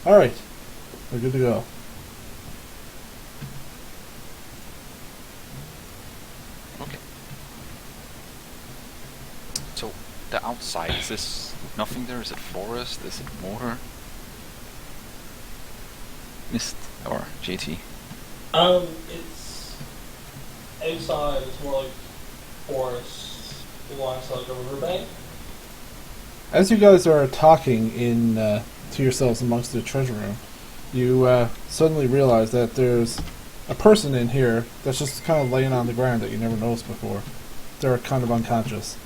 Alright. We're good to go. Okay. So, the outside, is this nothing there? Is it forest? Is it water? Mist? Or JT? It's outside. It's more like forest alongside the riverbank. As you guys are talking in to yourselves amongst the treasure room, you suddenly realize that there's a person in here that's just kind of laying on the ground that you never noticed before. They're kind of unconscious.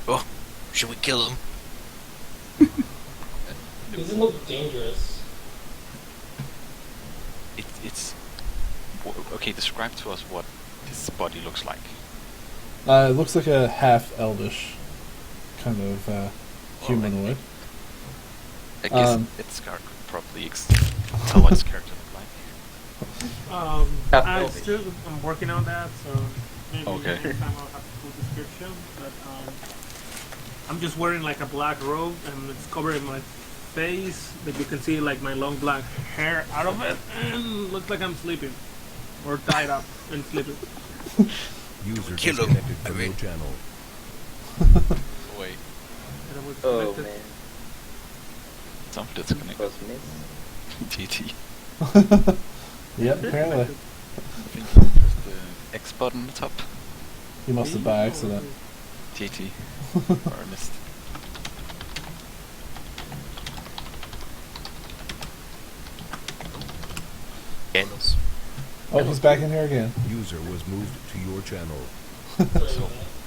Oh, should we kill him? Doesn't look dangerous. It's... Okay, describe to us what his body looks like. It looks like a half-elvish kind of humanoid. I guess it's could probably tell what his character look like. I'm working on that, so maybe Okay. next time I'll have a full description. But I'm just wearing like a black robe, and it's covering my face. But you can see like my long black hair out of it, and looks like I'm sleeping or tied up and sleeping. User Kill him. disconnected from your channel. Wait, And I was Oh connected. man, something disconnected. was missed. JT. Yep, apparently. I think there's the X button on the top. You must have by accident. JT. Or missed. Yes. Oh, he's back in here again. User was moved to your channel.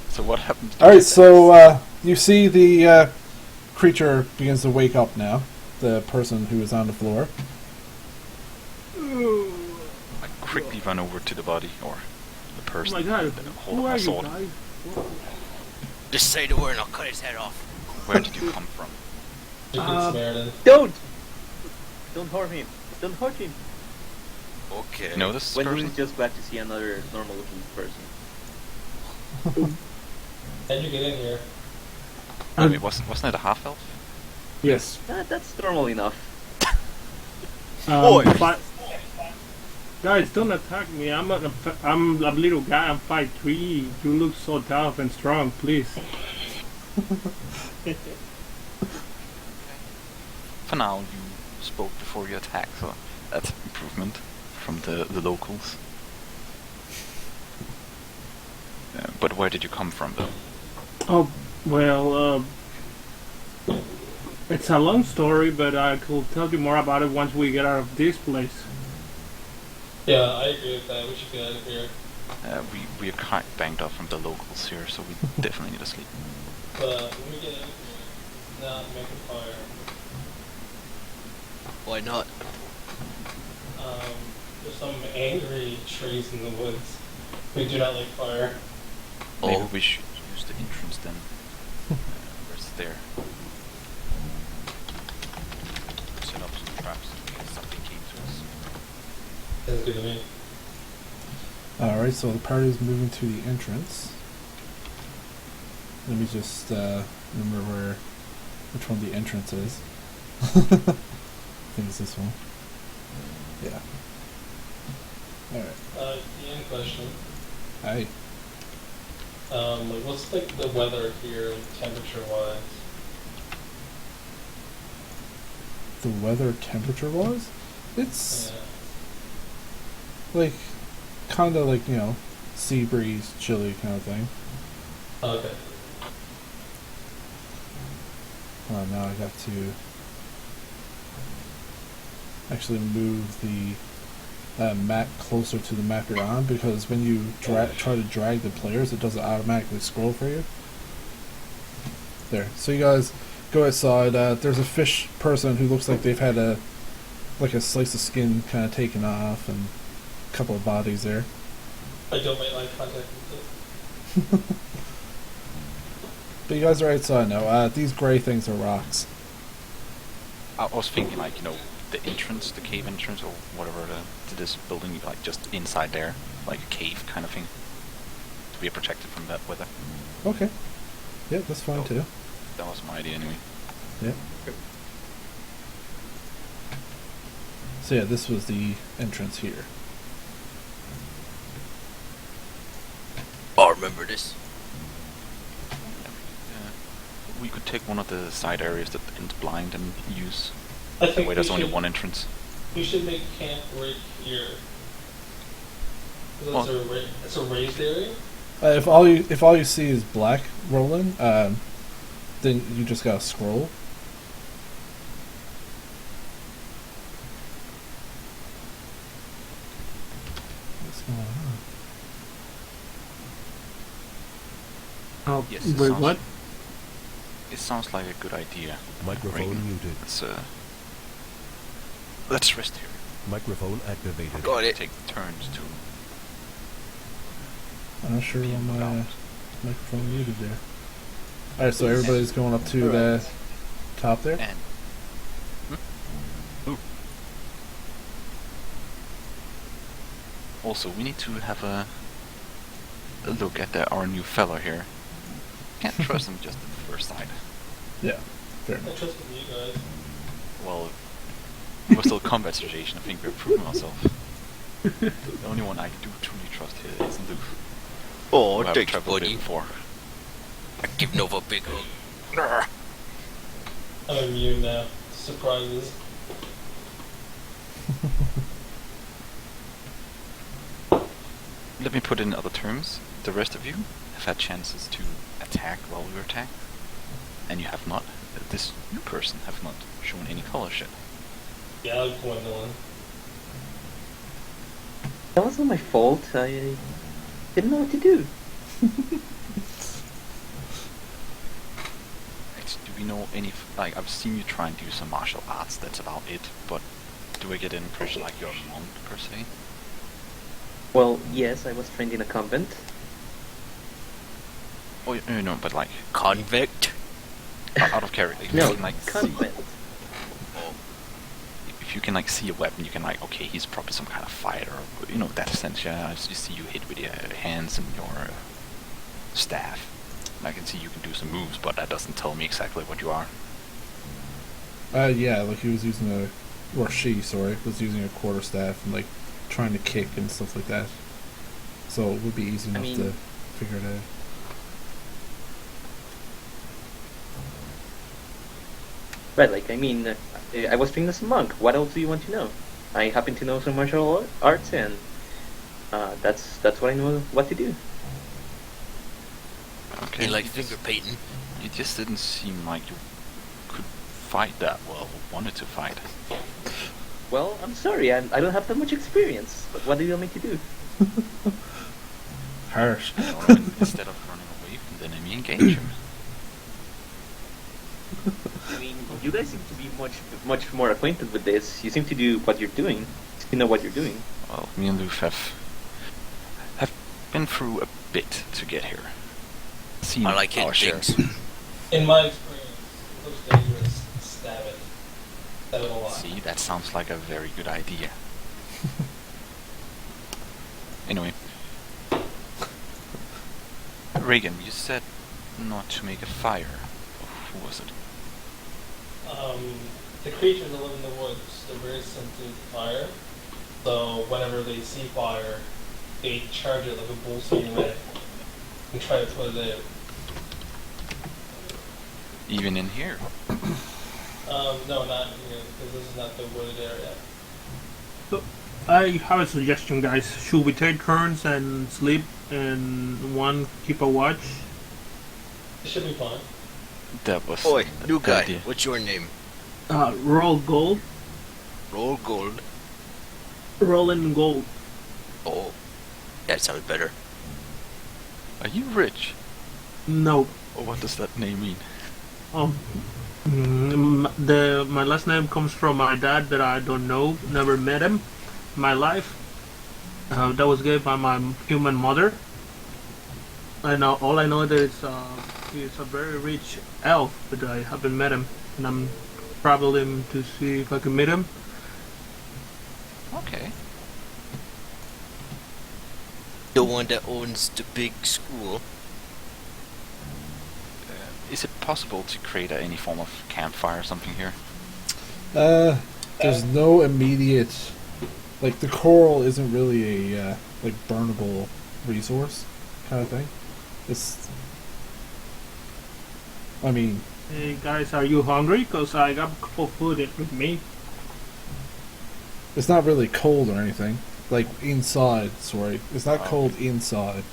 So what happened? Alright, so you see the creature begins to wake up now. The person who is on the floor. I quickly run over to the body, or the Oh person. my god, and hold who up my are you sword. guys? Just say the word and I'll cut his head off. Where did you come from? You can snare it in. Don't harm him! Don't hurt him! Okay. You know this When person? he's just glad to see another normal looking person. How'd you get in here? Wait, wasn't it a half elf? Yes. That's normal enough. Boy. Guys, don't attack me. I'm a little guy. I'm 5'3". You look so tough and strong. Please. For now, you spoke before you attacked, so that's an improvement from the locals. But where did you come from, though? Oh well. It's a long story, but I could tell you more about it once we get out of this place. Yeah, I agree with that. We should get out of here. We are quite banged up from the locals here, so we definitely need to sleep. But when we get out of here, not make a fire. Why not? There's some angry trees in the woods. We do not like fire. Maybe Oh. we should use the entrance then. Where's there? Set up some traps in case something came to us. Sounds good to me. Alright, so the party is moving to the entrance. Let me just remember which one the entrance is. I think it's this one. Yeah. Alright. The end question. Hi. Like, what's like the weather here, temperature-wise? The weather temperature-wise? It's like kind of like, you know, sea breeze, chilly kind of thing. Okay. Oh, now I got to actually move the map closer to the map you're on, because when you try to drag the players, it doesn't automatically scroll for you. There. So you guys go outside. There's a fish person who looks like they've had a slice of skin kind of taken off, and a couple of bodies there. I don't make eye contact with it. But you guys are outside now. These grey things are rocks. I was thinking, like, you know, the entrance, the cave entrance, or whatever, to this building, like, just inside there, like a cave kind of thing, to be protected from that weather. Okay. Yeah, that's fine too. That was my idea anyway. Yeah. So yeah, this was the entrance here. Oh, remember this? We could take one of the side areas that ends blind and use. I That think way, we there's only should, one entrance. we should make camp right here. 'Cause Well- it's a raised area. If all you see is black, Rolen, then you just gotta scroll. What's going on? Oh, Yes, it wait, sounds- what? It sounds like a good idea. Microphone Ring. muted. Let's rest here. Microphone activated. Got it. Take turns to. I'm not sure be why in the my ground. microphone muted there. Alright, so everybody's going up to the top there? And. Ooh. Also, we need to have a look at our new fella here. Can't trust him just at the first sight. Yeah, fair I enough. trust with you guys. Well, it was still a combat situation. I think we're proving ourselves. The only one I do truly trust here is Luke. Oh, Who I've thanks, traveled with buddy. before. I give Nova a big hug. Grr. I'm immune now. Surprises. Let me put it in other terms. The rest of you have had chances to attack while we were attacked, and you have not. This new person have not shown any color yet. Yeah, like Gwendolyn. That wasn't my fault. I didn't know what to do. Do we know any? Like, I've seen you try and do some martial arts. That's about it. But do I get an impression like you're a monk per se? Well, yes, I was trained in a convent. Oh, no, but like Convict? out of character. If No, you can, like, convent. if you can like see a weapon, you can like, okay, he's probably some kind of fighter. You know, that sense. Yeah, I just see you hit with your hands and your staff. And I can see you can do some moves, but that doesn't tell me exactly what you are. Yeah, like he was using was using a quarterstaff and like trying to kick and stuff like that. So it would be easy enough mean- to figure it out. Right, like, I mean, I was trained as a monk. What else do you want to know? I happen to know some martial arts, and that's what I know what to do. Okay. You like you finger just, painting? you just didn't seem like you could fight that well. Wanted to fight. Well, I'm sorry, I don't have that much experience. But what do you want me to do? Harsh. You know, instead of running away from the enemy, engage him. I mean, you guys seem to be much more acquainted with this. You seem to do what you're doing. You know what you're doing. Well, me and Luf have been through a bit to get here. Seen I like our hitting share. things. In my experience, it looks dangerous. Stab it. Stab it a lot. See, that sounds like a very good idea. Anyway. Reagan, you said not to make a fire. Who was it? The creatures that live in the woods, they're very sensitive to fire. So whenever they see fire, they charge it like a bull steam red and try to put it out. Even in here? No, not here, because this is not the wooded area. I have a suggestion, guys. Should we take turns and sleep and one keep a watch? It should be fine. That was Oi, a new good guy. idea. What's your name? Roll gold, Roll gold. rolling gold. Oh, that sounds better. Are you rich? No. Or what does that name mean? Oh, my last name comes from my dad that I don't know, never met him in my life. That was given by my human mother. And all I know that he's a very rich elf, but I haven't met him, and I'm traveling to see if I can meet him. Okay. The one that owns the big school. Is it possible to create any form of campfire or something here? there's no immediate, like the coral isn't really a like burnable resource kind of thing. It's, I mean, Hey guys, are you hungry? Cause I got a couple of food with me. it's not really cold or anything. Like inside, sorry, it's not Oh, cold inside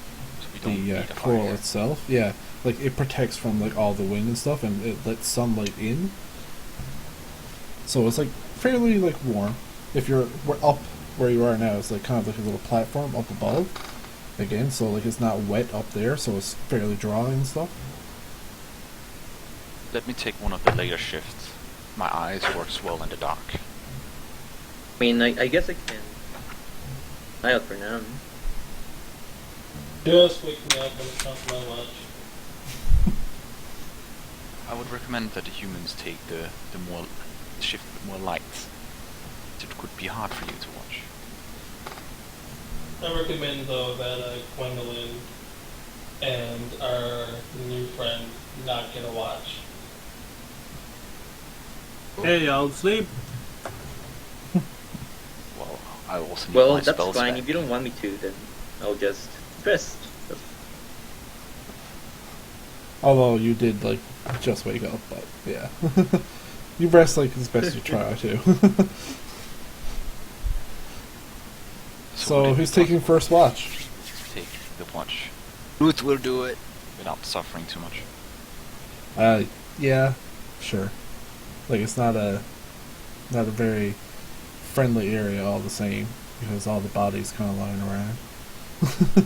So we don't the need a coral fire. itself. Yeah, like it protects from like all the wind and stuff, and it lets sunlight in. So it's like fairly like warm. If we're up where you are now, it's like kind of like a little platform up above. Again, so like it's not wet up there, so it's fairly dry and stuff. Let me take one of the later shifts. My eyes works well in the dark. I mean, I guess I can. Eye out for now. Just wake me up when it's time for my lunch. I would recommend that the humans take the shift with more light. It could be hard for you to watch. I recommend though that Gwendolyn and our new friend not get a watch. Hey, I'll sleep. Well, I also need Well, my that's spells fine. back. If you don't want me to, then I'll just rest. Although you did like just wake up, but yeah, you rest like as best you try to. So would it who's be taking first watch? possible to take the watch Ruth will do it. without suffering too much? Yeah, sure. Like it's not a very friendly area all the same because all the bodies kind of lying around.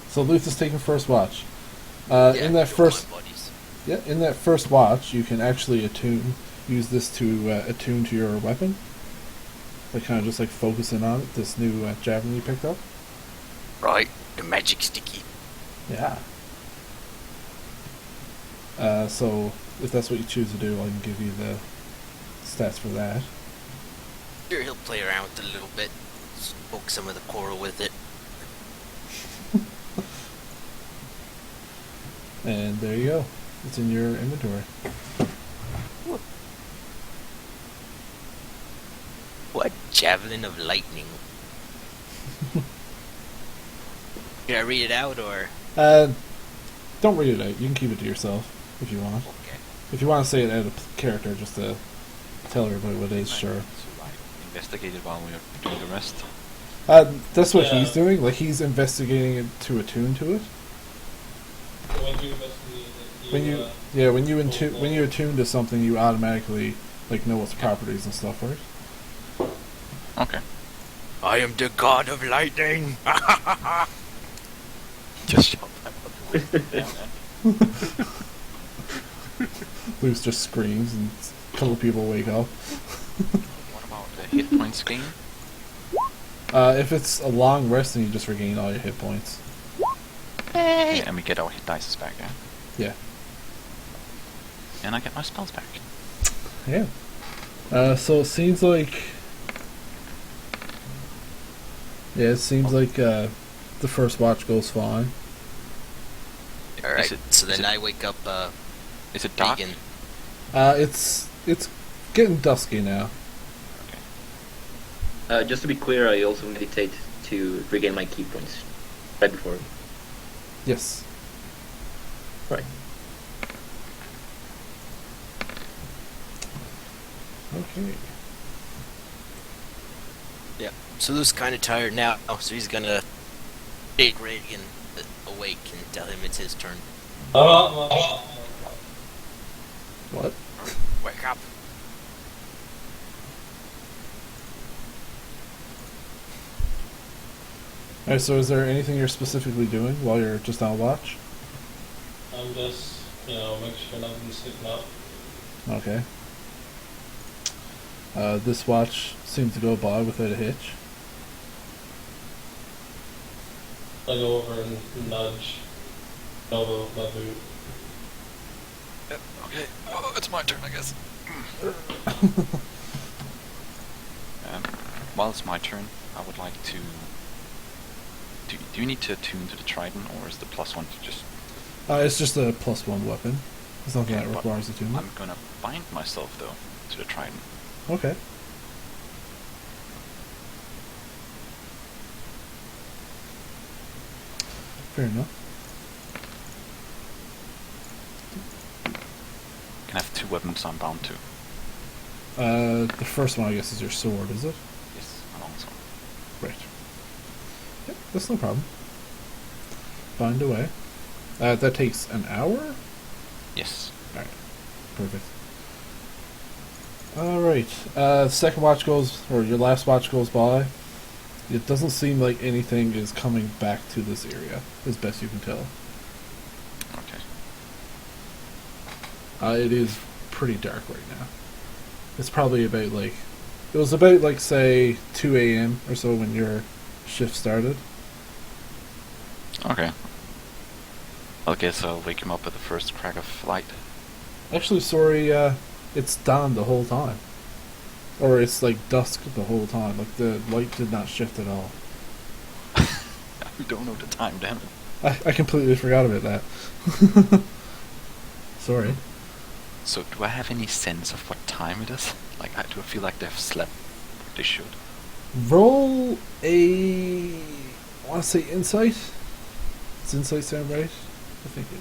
So Luth is taking first watch. In that come first, on, buddies. yeah, in that first watch, you can actually use this to attune to your weapon. Like kind of just like focusing on it. This new javelin you picked up. Right, the magic sticky. Yeah. So if that's what you choose to do, I can give you the stats for that. Sure, he'll play around with it a little bit. Poke some of the coral with it. And there you go. It's in your inventory. What javelin of lightning? Should I read it out or? Don't read it out. You can keep it to yourself if you want. Okay. If you want to say it out of character, just to tell everybody what it is, sure. So I investigated while we were doing the rest. That's what Yeah. he's doing. Like he's investigating it to attune to it. When you investigate it, When you attune to something, you automatically like know its properties and stuff, right? Okay. I am the god of lightning. Just shout that out the window. Yeah, man. Luce just screams, and a couple people wake up. What about the hit points gain? If it's a long rest, then you just regain all your hit points. Okay, and we get our hit dice back, yeah? Yeah. And I get my spells back. Yeah. So it seems like. Yeah, it seems like the first watch goes fine. Alright, it- so is then it- I wake up Is it dark? vegan. It's getting dusky now. Just to be clear, I also meditate to regain my key points right before. Yes. Right. Okay. Yeah. So Lou's kind of tired now, so he's gonna shake Reagan awake and tell him it's his turn. What? Wake up. Alright, so is there anything you're specifically doing while you're just on watch? I'm just, make sure nothing's sticking up. Okay. This watch seems to go by without a hitch. I go over and nudge Nova with my boot. Yep, okay. Oh, it's my turn, I guess. While it's my turn, I would like to... Do you need to attune to the trident, or is the +1 just... It's just a +1 weapon. It's nothing Okay, that but requires attunement. I'm gonna bind myself, though, to the trident. Okay. Fair enough. Can I have 2 weapons I'm bound to? The first one, I guess, is your sword, is it? Yes, a long sword. Right. Yep, that's no problem. Find a way. That takes an hour? Yes. Alright. Perfect. Alright. Second watch goes, or your last watch goes by. It doesn't seem like anything is coming back to this area, as best you can tell. Okay. It is pretty dark right now. It's probably about like... It was about like, say, 2 a.m. or so when your shift started. Okay. I guess I'll wake him up at the first crack of light. Actually, sorry, it's dawn the whole time. Or it's like dusk the whole time. Like the light did not shift at all. We don't know the time, damn it. I completely forgot about that. Sorry. So do I have any sense of what time it is? Like, do I feel like they've slept? They should. Roll a... I want to say insight? Does insight sound right? I think it...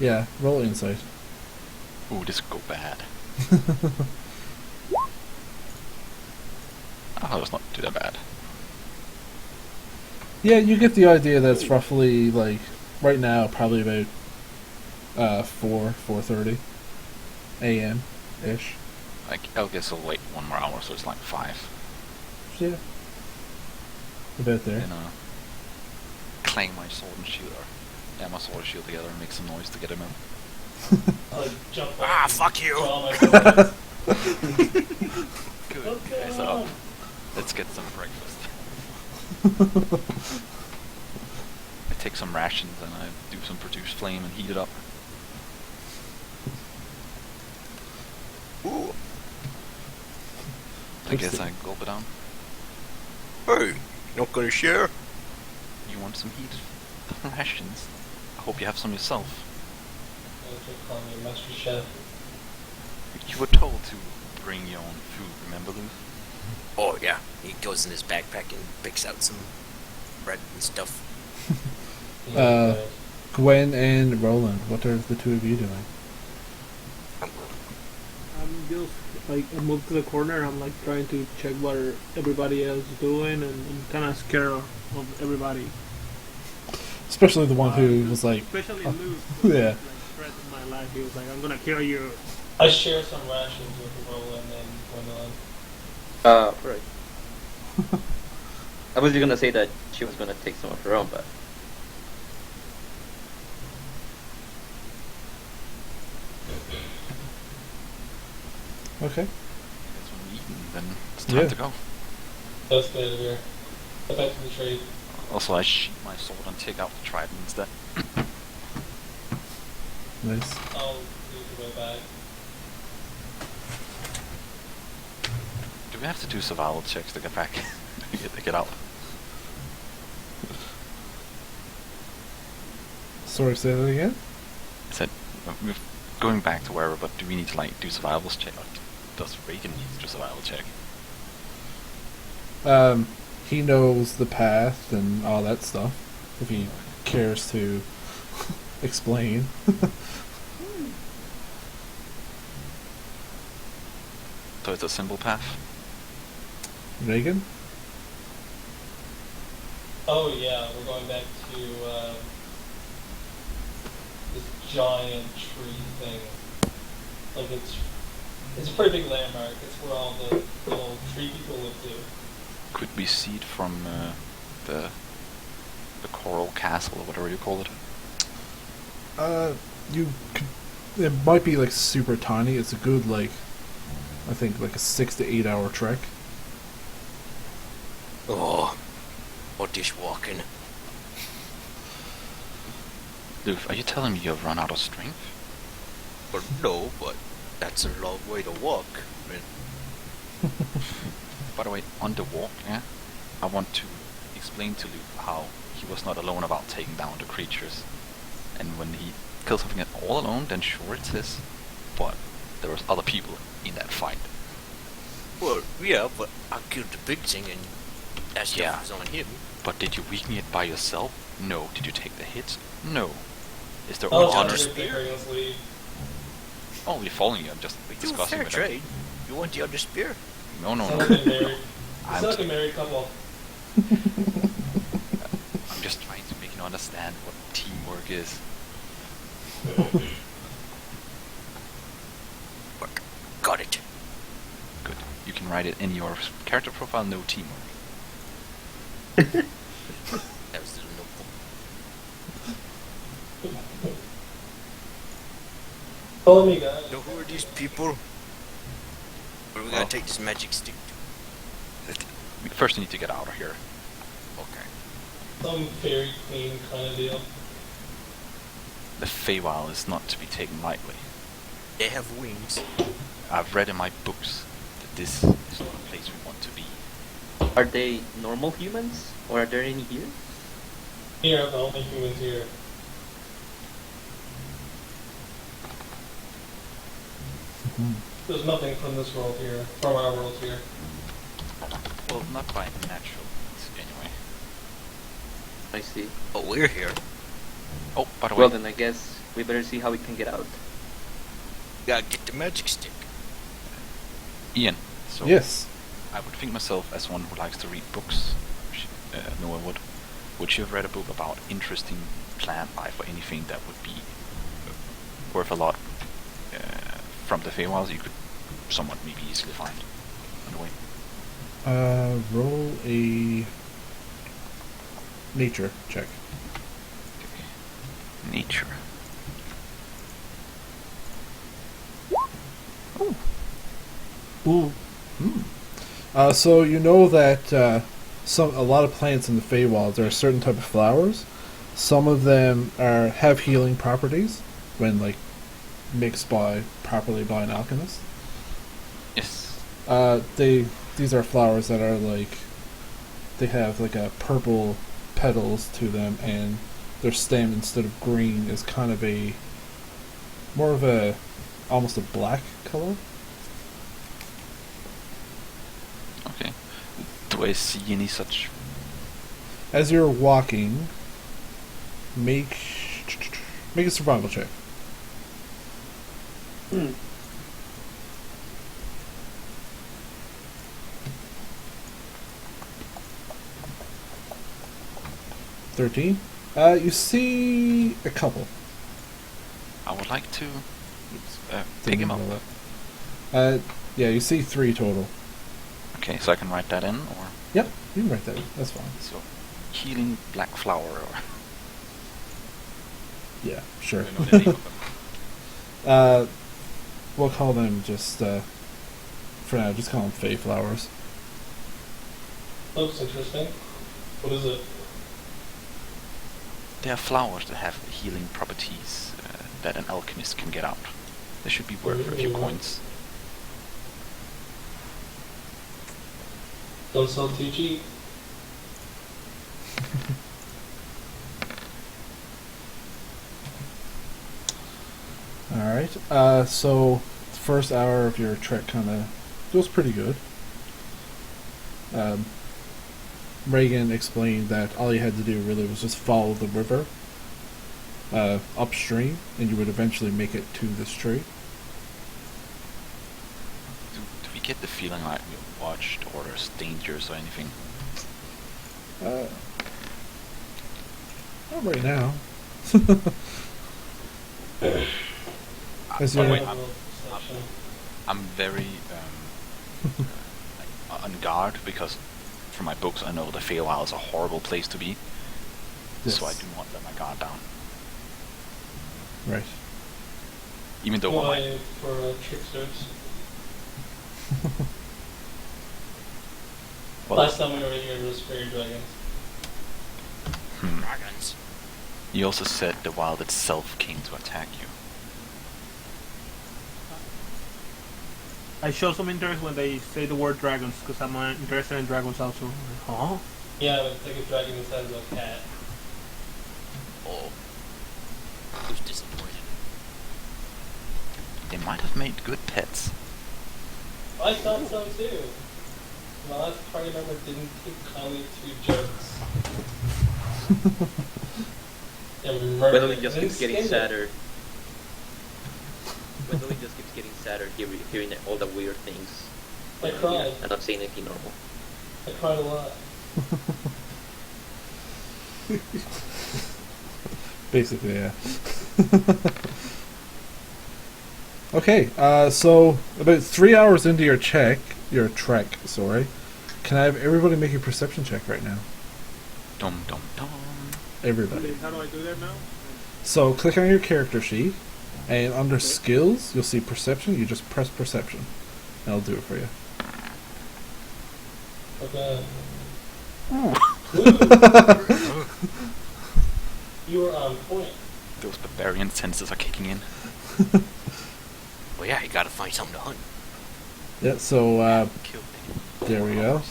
Yeah, roll insight. Ooh, this could go bad. Oh, it's not too that bad. Yeah, you get the idea that it's roughly, like, right now, probably about 4:30 a.m.-ish. I guess I'll wait 1 more hour, so it's like 5. Yeah. About there. And clang my sword and shield, or yeah, my sword and shield together and make some noise to get him out. I'll jump Ah, up fuck and you! draw my weapons. Good. What's Okay, going so on? let's get some breakfast. I take some rations and I do some produce flame and heat it up. Ooh. I guess I gulp it down. Hey, not gonna share? You want some heat? Rations. I hope you have some yourself. They call me Master Chef. You were told to bring your own food, remember, Lou? Oh yeah, he goes in his backpack and picks out some bread and stuff. Uh, Gwen and Roland, what are the two of you doing? I'm just like I moved to the corner. I'm like trying to check what everybody else is doing, and I'm kind of scared of everybody. Especially the one who was like, especially oh, Luke. yeah. Like threatened my life. He was like, "I'm gonna kill you." I share some rations with Rolen and Gwendolyn. Right. I was gonna say that she was gonna take some of her own, but Okay. Guess when we eaten, then it's time Yeah. to go. Let's get out of here. Get back to the trade. Also, I sheath my sword and take out the trident instead. Nice. I'll lead the way back. Do we have to do survival checks to get back? to get out? Sorry, say that again? I said, we're going back to wherever, but do we need to like do survival check? Or does Reagan need to do survival check? He knows the path and all that stuff, if he cares to explain. So it's a simple path? Reagan? Oh yeah, we're going back to this giant tree thing. Like it's a pretty big landmark. It's where all the little tree people live to. Could we see it from the coral castle or whatever you call it? You could... It might be, like, super tiny. It's a good, like... I think, like, a 6 to 8 hour trek. Oh, or dishwalking. Luke, are you telling me you've run out of strength? Or no, but that's a long way to walk. I mean, By the way, on the walk, yeah, I want to explain to Luke how he was not alone about taking down the creatures. And when he kills something all alone, then sure it's his. But there was other people in that fight. well, yeah, but I killed the big thing That stuff Yeah. was on him. But did you weaken it by yourself? No. Did you take the hits? No. Is there Oh, honor? honor spear. Lead. Oh, we're following you. I'm just Do a discussing fair with trade. You want the other spear? No, no, Sound no. like a married. I'm, Sound like a married couple. I'm just trying to make you understand what teamwork is. Work. Got it. Good. You can write it in your character profile. No teamwork. That was the noble. Follow me, guys. So who are these people? Where are we gonna Oh. take this magic stick We first need to get out of here. to? Okay. Some fairy queen kind of deal. The Feywild is not to be taken lightly. They have wings. I've read in my books that this is not a place we want to be. Are they normal humans, or are there any here? Here are the only humans here. There's nothing from this world here, from our world here. Well, not by natural means, anyway. I see. But we're here. Oh, by the way, Well, then I guess we better see how we can get out. Gotta get the magic stick. Ian. So Yes. I would think myself as one who likes to read books. No one would. Would you have read a book about interesting plant life or anything that would be worth a lot from the Feywild you could somewhat maybe easily find on the way? Roll a nature check. Nature. Ooh. So you know that a lot of plants in the Feywild, there are certain type of flowers. Some of them have healing properties when mixed properly by an alchemist. Yes. These are flowers that are they have a purple petals to them, and their stem, instead of green, is kind of more of almost a black color. Okay. Do I see any such? As you're walking, make a survival check. Hmm. $13. You see a couple. I would like to pick him up. Yeah, you see 3 total. Okay, so I can write that in, or Yep, you can write that. That's fine. so healing black flower, or Yeah, sure. I don't know the name of them. We'll call them just for now. Just call them Fey flowers. Looks interesting. What is it? They are flowers that have healing properties that an alchemist can get out. They should be worth a few coins. Don't sell too cheap. Alright, so the first hour of your trek kind of goes pretty good. Reagan explained that all you had to do really was just follow the river upstream, and you would eventually make it to this tree. Do we get the feeling like we're watched or there's dangers or anything? Not right now. As By the you're- way, I'm very on guard because from my books I know the Feywild is a horrible place to be. So I Yes. do not let my guard down. Right. Even though Why for tricksters? well, Last time we were here, there was fairy dragons. Dragons. you also said the wild itself came to attack you. I show some interest when they say the word dragons, because I'm interested in dragons also. Huh? Yeah, but it's like a dragon inside of a cat. Oh. Who's disappointed? They might have made good pets. I thought so too. my last party member didn't take kindly to jokes. And murdered Gwendolyn it. just Didn't keeps getting skin it. sadder. Gwendolyn just keeps getting sadder hearing all the weird things. I cried. I'm not saying anything normal. I cried a lot. Basically, yeah. Okay, so about 3 hours into your trek, sorry, can I have everybody make a perception check right now? Dum dum dum. Everybody. How do I do that now? So click on your character sheet, and under skills, you'll see perception. You just press perception, and I'll do it for you. Okay. You were on point. Those barbarian senses are kicking in. Well, yeah, you gotta find something to hunt. Yeah, so, Kill there we go.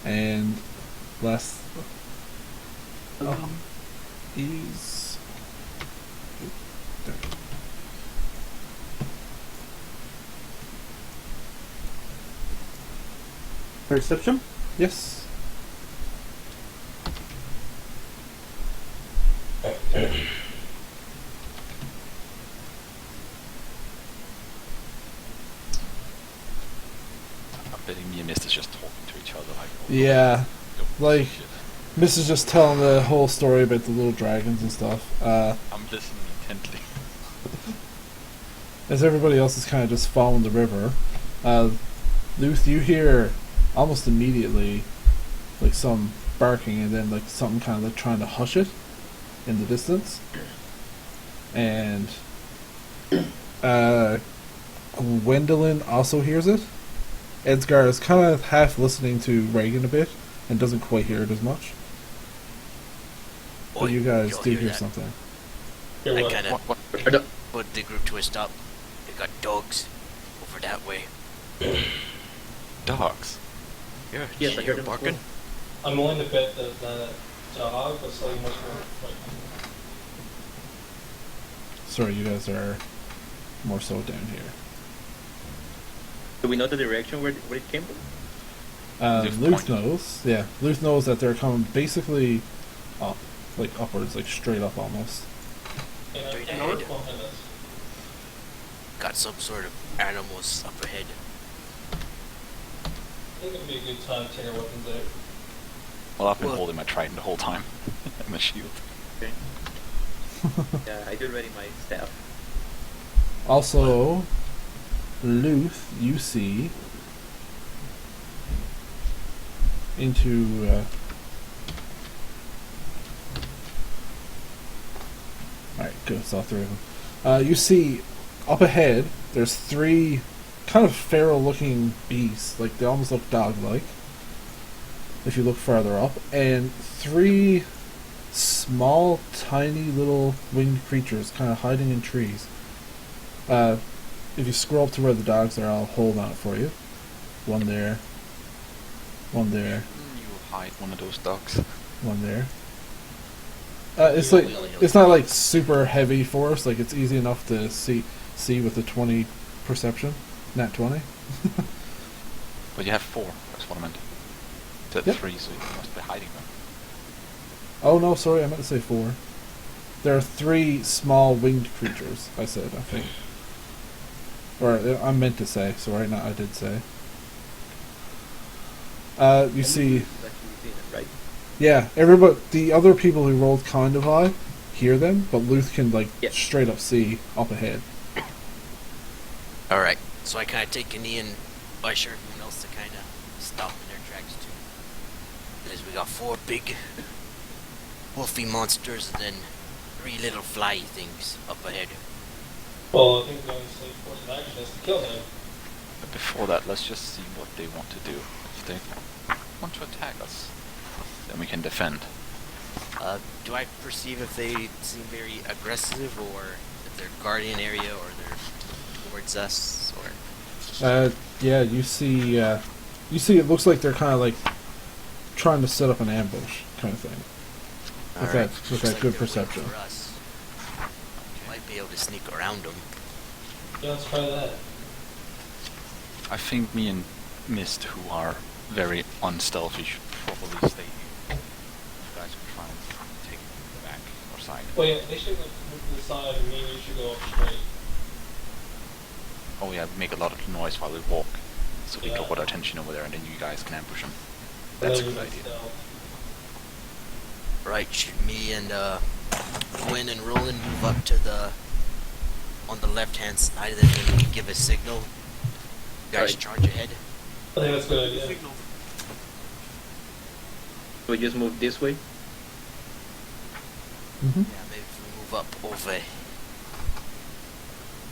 And last is there. Perception? Yes. I'm betting me and Mist is just talking to each other like. Oh, Yeah, oh, like- shit. Miss is just telling the whole story about the little dragons and stuff. I'm listening intently. As everybody else is kind of just following the river, Luth, you hear almost immediately like some barking and then like something kind of like trying to hush it in the distance. And Gwendolyn also hears it. Edgar is kind of half listening to Reagan a bit and doesn't quite hear it as much. But Oi, you guys you'll do hear that. something. Here, I what? kinda What? put the group twist up. They got dogs over that way. Dogs. Yeah, Yes, I heard them barking. I'm willing to bet that that dog was slightly much more like Sorry, you guys are more so down here. Do we know the direction where it came from? Luth Luth point. knows. Yeah, Luth knows that they're coming basically up, like upwards, like straight up almost. in Straight a ahead. north behind us. Got some sort of animals up ahead. I think it'd be a good time to take our weapons out. Well, I've been Well- holding my trident the whole time. And my shield. Okay. Yeah, I do ready my staff. Also, Luth, you see into. Alright, good. Saw three of them. You see up ahead. There's three kind of feral-looking beasts, like they almost look dog-like. If you look farther up, and three small, tiny little winged creatures, kind of hiding in trees. If you scroll up to where the dogs are, I'll hold on it for you. One there. One there. You hide one of those dogs. One there. It's like it's not like super heavy force. Like it's easy enough to see with the 20 perception, nat 20. But you have 4, that's what I meant. To Yep. 3, so you must be hiding them. Oh no, sorry, I meant to say 4. There are 3 small winged creatures. I said, I think, or I meant to say. Sorry, not I did say. You see. Actually seen it, right? Yeah, everybody, the other people who rolled kind of high hear them, but Luth can like Yeah. straight up see up ahead. Alright, so I kinda take a knee and I assure everyone else to kinda stop in their tracks too. Because we got 4 big wolfy monsters and then 3 little fly things up ahead. Well, I think the only safe course of action is to kill him. But before that, let's just see what they want to do. If they want to attack us, then we can defend. Do I perceive if they seem very aggressive or if they're guardian area or they're towards us or... Yeah, you see it looks like they're kind of like trying to set up an ambush kind of thing. With Alright, that looks good like they're waiting perception. for us. Might be able to sneak around them. Yeah, let's try that. I think me and Mist, who are very unstealthy, should probably stay here. You guys can try and take the back or side. Well, yeah, they should like move to the side, and me and you should go up straight. Oh yeah, make a lot of noise while we walk, so we Yeah. draw our attention over there, and then you guys can ambush them. And That's a then good we can idea. stealth. Right, should me and Gwen and Roland move up to the on the left hand side, and then we give a signal. You guys Right. charge ahead. I think that's a good idea. Signal. We just move this way. Mm-hmm. Yeah, maybe if we move up over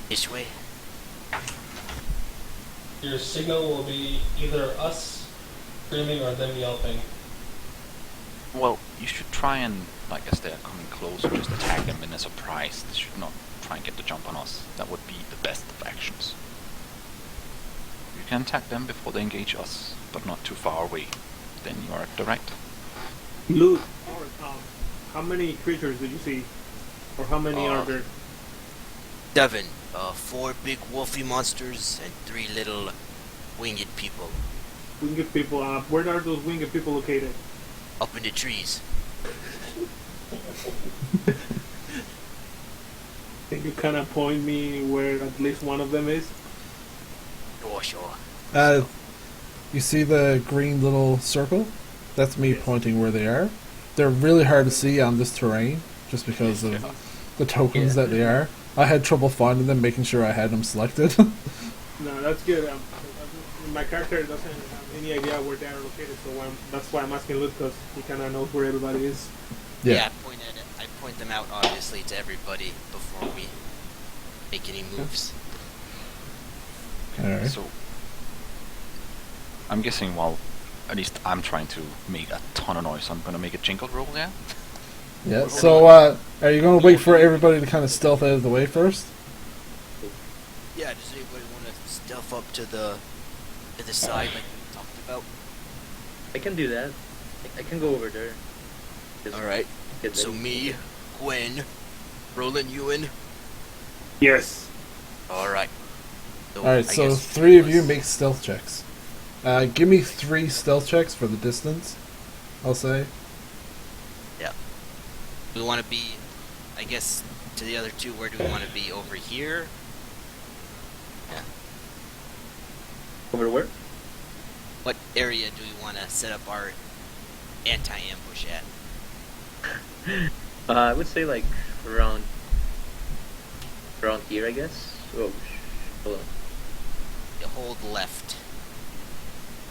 this way. Your signal will be either us screaming or them yelping. Well, you should try and, like, as they're coming closer, just attack them in a surprise. They should not try and get the jump on us. That would be the best of actions. You can attack them before they engage us, but not too far away. Then you are direct. Loot. How many creatures did you see? Or how many are there? 7. 4 big wolfy monsters and 3 little winged people Winged people. Where are those winged people located? up in the trees. Can you kind of point me where at least one of them is? Oh, sure. You see the green little circle? That's me pointing where they are. They're really hard to see on this terrain, just because of the tokens that they are. I had trouble finding them, making sure I had them selected. No, that's good. My character doesn't have any idea where they are located, so that's why I'm asking Luke, because he kind of knows where everybody is. Yeah, I point them out obviously to everybody before we make any moves. Alright. So, I'm guessing, well, at least I'm trying to make a ton of noise, so I'm gonna make a jingle roll there. Yeah, so are you going to wait for everybody to kind of stealth out of the way first? Yeah, does anybody want to stealth up to the side like we talked about? I can do that. I can go over there. Just Alright, get so ready. me, Gwen, Roland, Ewan. Yes. Alright. Alright, so 3 of you make stealth checks. Give me 3 stealth checks for the distance, I'll say. We want to be, I guess, to the other 2, where do we want to be? Over here? Yeah. Over where? What area do we want to set up our anti-ambush at? I would say like around here, I guess. Oh, hold on. You hold left.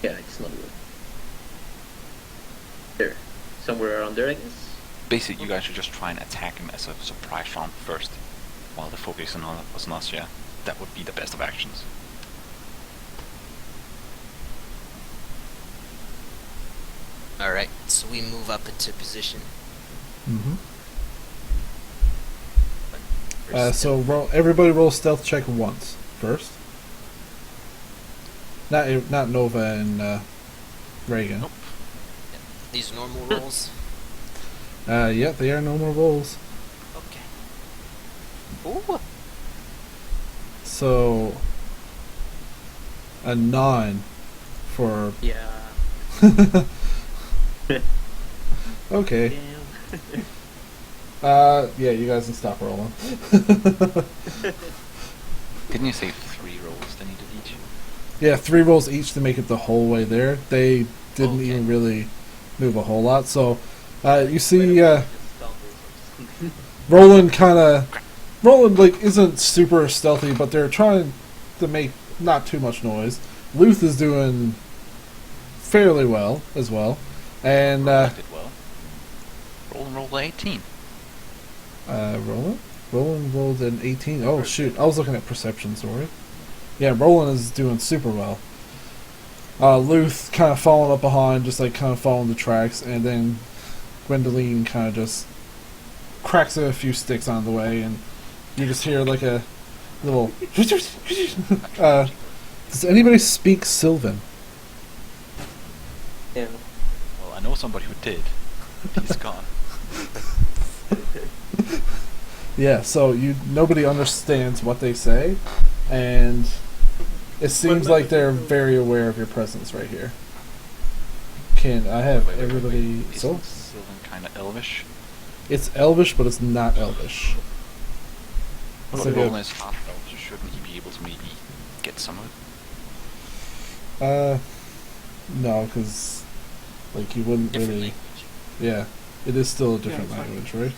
Yeah, it's not good. There, somewhere around there, I guess. Basically, you guys should just try and attack him as a surprise round first, while they're focusing on us, yeah. That would be the best of actions. Alright, so we move up into position. Mm-hmm. First So everybody roll stealth check once first. Not Nova and Reagan. Nope. these normal rolls. Yeah, they are normal rolls. Okay. Ooh. So a 9 for Yeah. okay. Damn. Yeah, you guys can stop rolling. Didn't you say 3 rolls they needed each? Yeah, 3 rolls each to make it the whole way there. They didn't Okay. even really move a whole lot. So you see Roland like isn't super stealthy, but they're trying to make not too much noise. Luth is doing fairly well as well. And Roland did well. Roland rolled 18. Roland rolled an 18. Oh shoot, I was looking at perception, sorry. Yeah, Roland is doing super well. Luth kind of following up behind, just like kind of following the tracks, and then Gwendoline kind of just cracks a few sticks on the way, and you just hear like a little. Does anybody speak Sylvan? Yeah. Well, I know somebody who did. He's gone. Yeah, so nobody understands what they say, and It seems But like they're very aware of your presence right here. Can I have everybody? So Isn't Sylvan kind of elvish? it's elvish, but it's not elvish. But It's like a- Rolen is half elvish. Shouldn't he be able to maybe get some of it? No, because like you wouldn't Different really. language. Yeah, it is still a different it's fine. language, right?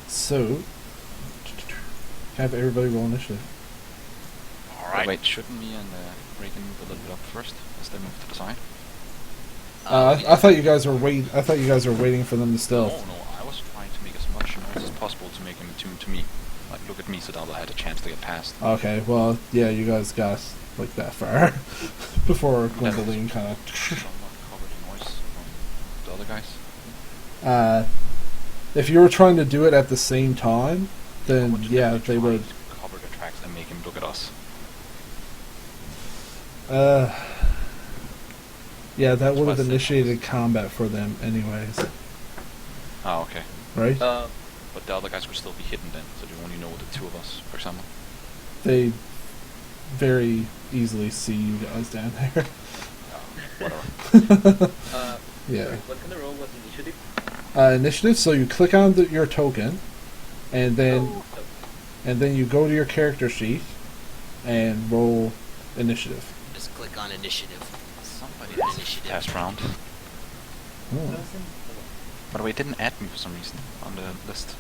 So, have everybody roll initiative. Alright. Wait, shouldn't me and Reagan move a little bit up first as they move to the side? I thought you guys were wait. I thought you guys were waiting for them to stealth. No, I was trying to make as much noise as possible to make him attune to me. Like, look at me so that I had a chance to get past. Okay, well, yeah, you guys got like that far before Gwendolyn kind of. Somewhat cover the noise from the other guys. If you were trying to do it at the same time, then Would you yeah, maybe they try would. to cover the tracks and make him look at us. Yeah, that That's would why have I said initiated combat for them, anyways, Oh, okay. right? But the other guys would still be hidden then, so they only know the two of us, for example. They very easily see you guys down there. Whatever. Yeah. Sorry, what kind of roll was initiative? Initiative. So you click on your token, and then Oh, you go to your character sheet, and roll initiative. Just click on initiative. Somebody Initiative. has passed round. Oh. By the way, it didn't add me for some reason on the list.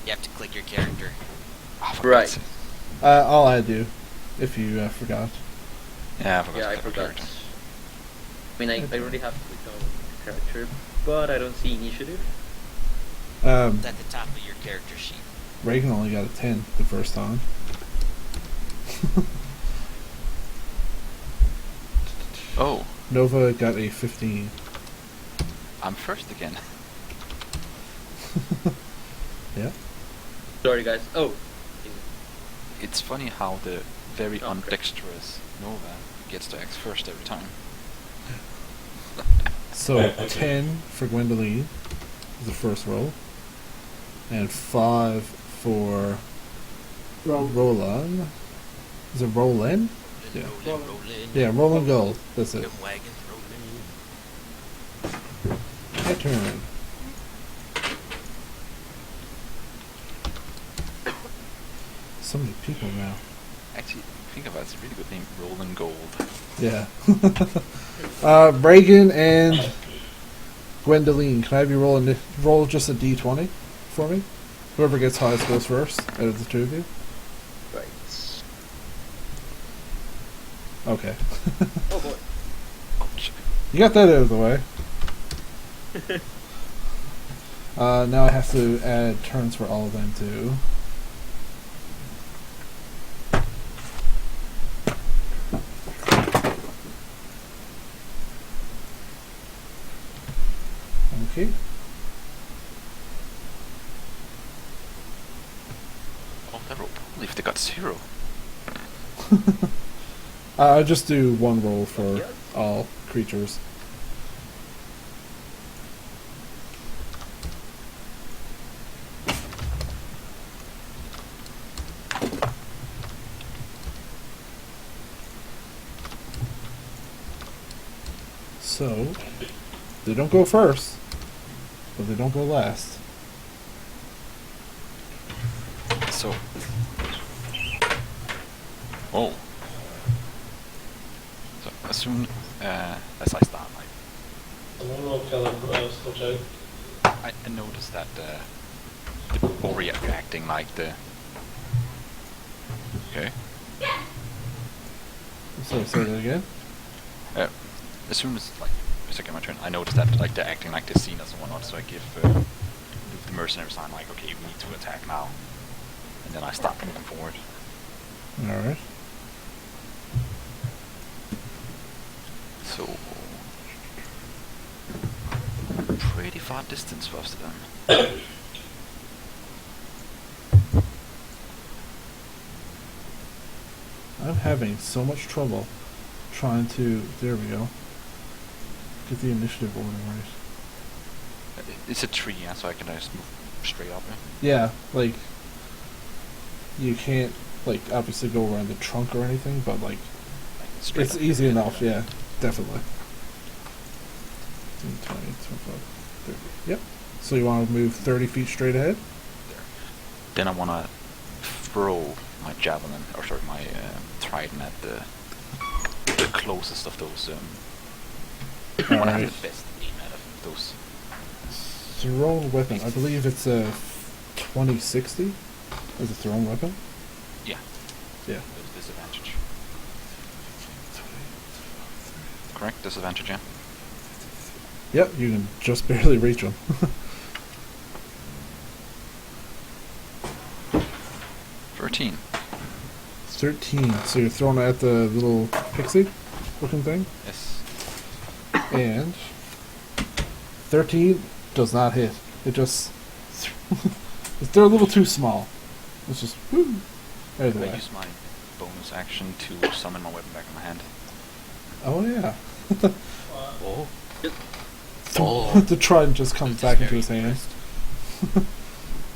You have to click your character. Oh, for Right. God's sake. I'll add you, if you forgot. Yeah, I forgot yeah, to I click my forgot. character. I mean, I already have clicked on character, but I don't see initiative. It's at the top of your character sheet. Reagan only got a 10 the first time. Oh, Nova got a 15. I'm first again. Yeah. Sorry, guys. Oh, It's funny how the very Oh, great. undexterous Nova gets to X first every time. So 10 for Gwendolyn is the first roll, and 5 for Roland. Is it Rolen? Yeah. Rolling. Yeah, Roland Gold. That's it. Come wagon, rolling. My turn. So many people now. Actually, think about it, it's a really good name, Rolen Gold. Yeah. Reagan and Gwendolyn, can I have you roll just a d20 for me? Whoever gets highest goes first out of the two of you. right. Okay. Oh boy. Ouch. You got that out of the way. Now I have to add turns for all of them too. Okay. Oh, that roll. Holy, if they got 0. I'll just do one roll for Yeah. all creatures. So, they don't go first, but they don't go last. So. Oh. So, as soon as I start, like, I don't know if I'll switch out. I noticed that the Borea acting like the. Okay. So, say that again. As soon as like as I get my turn, I noticed that like they're acting like they're seen us and whatnot. So I give the mercenary sign like, okay, we need to attack now, and then I start moving forward. Alright. So pretty far distance first of them. I'm having so much trouble trying to. There we go. Get the initiative order right. It's a tree, yeah, so I can just move straight up. Yeah, like you can't like obviously go around the trunk or anything, but like Like, straight it's up. easy enough. Yeah, definitely. 10, 20, 25, 30. Yep. So you want to move 30 feet straight ahead? Then I want to throw my javelin, or sorry, my trident at the closest of those. I want to have Alright. the best aim out of those. Thrown weapon. I believe it's a 2060 as a thrown weapon. Yeah, Yeah. there's disadvantage. Correct, disadvantage, yeah. Yep, you can just barely reach them. 13. 13. So you're throwing it at the little pixie looking thing. Yes. And 13 does not hit. It just... they're a little too small. It's just... whoo, out of the I way. use my bonus action to summon my weapon back in my hand. Oh yeah. Oh. The trident just comes back into his hand.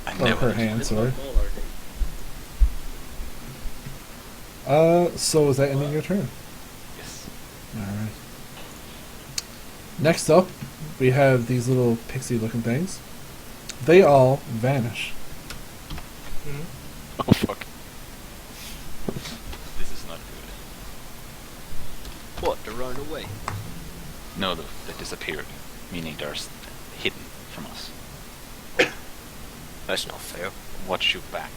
I Or never her hand, sorry. How small are they? So is that ending your turn? Yes. Alright. Next up, we have these little pixie looking things. They all vanish. Oh fuck. This is not good. What? They're running away. No, they disappeared, meaning they're hidden from us. That's not fair. Watch your back.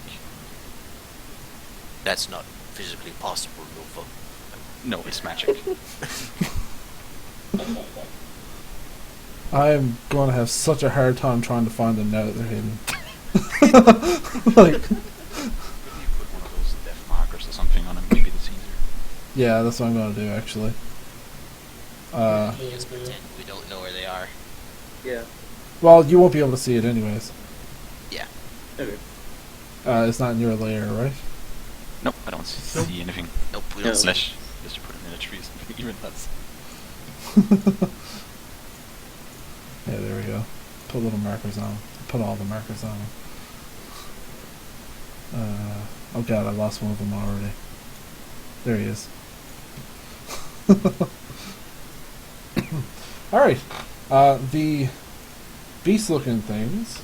That's not physically possible, Nova. No, it's magic. I'm going to have such a hard time trying to find them now that they're hidden. Like, Maybe you put one of those death markers or something on them, maybe it's easier. yeah, that's what I'm going to do actually. Just pretend we don't know where they are. Yeah. Well, you won't be able to see it anyways. Yeah. Okay. It's not in your layer, right? Nope, I don't see anything. Nope, we No. don't see. Unless you put them in a tree or something, even that's... Yeah, there we go. Put little markers on 'em. Put all the markers on 'em. Oh god, I lost one of them already. There he is. Alright. The beast-looking things,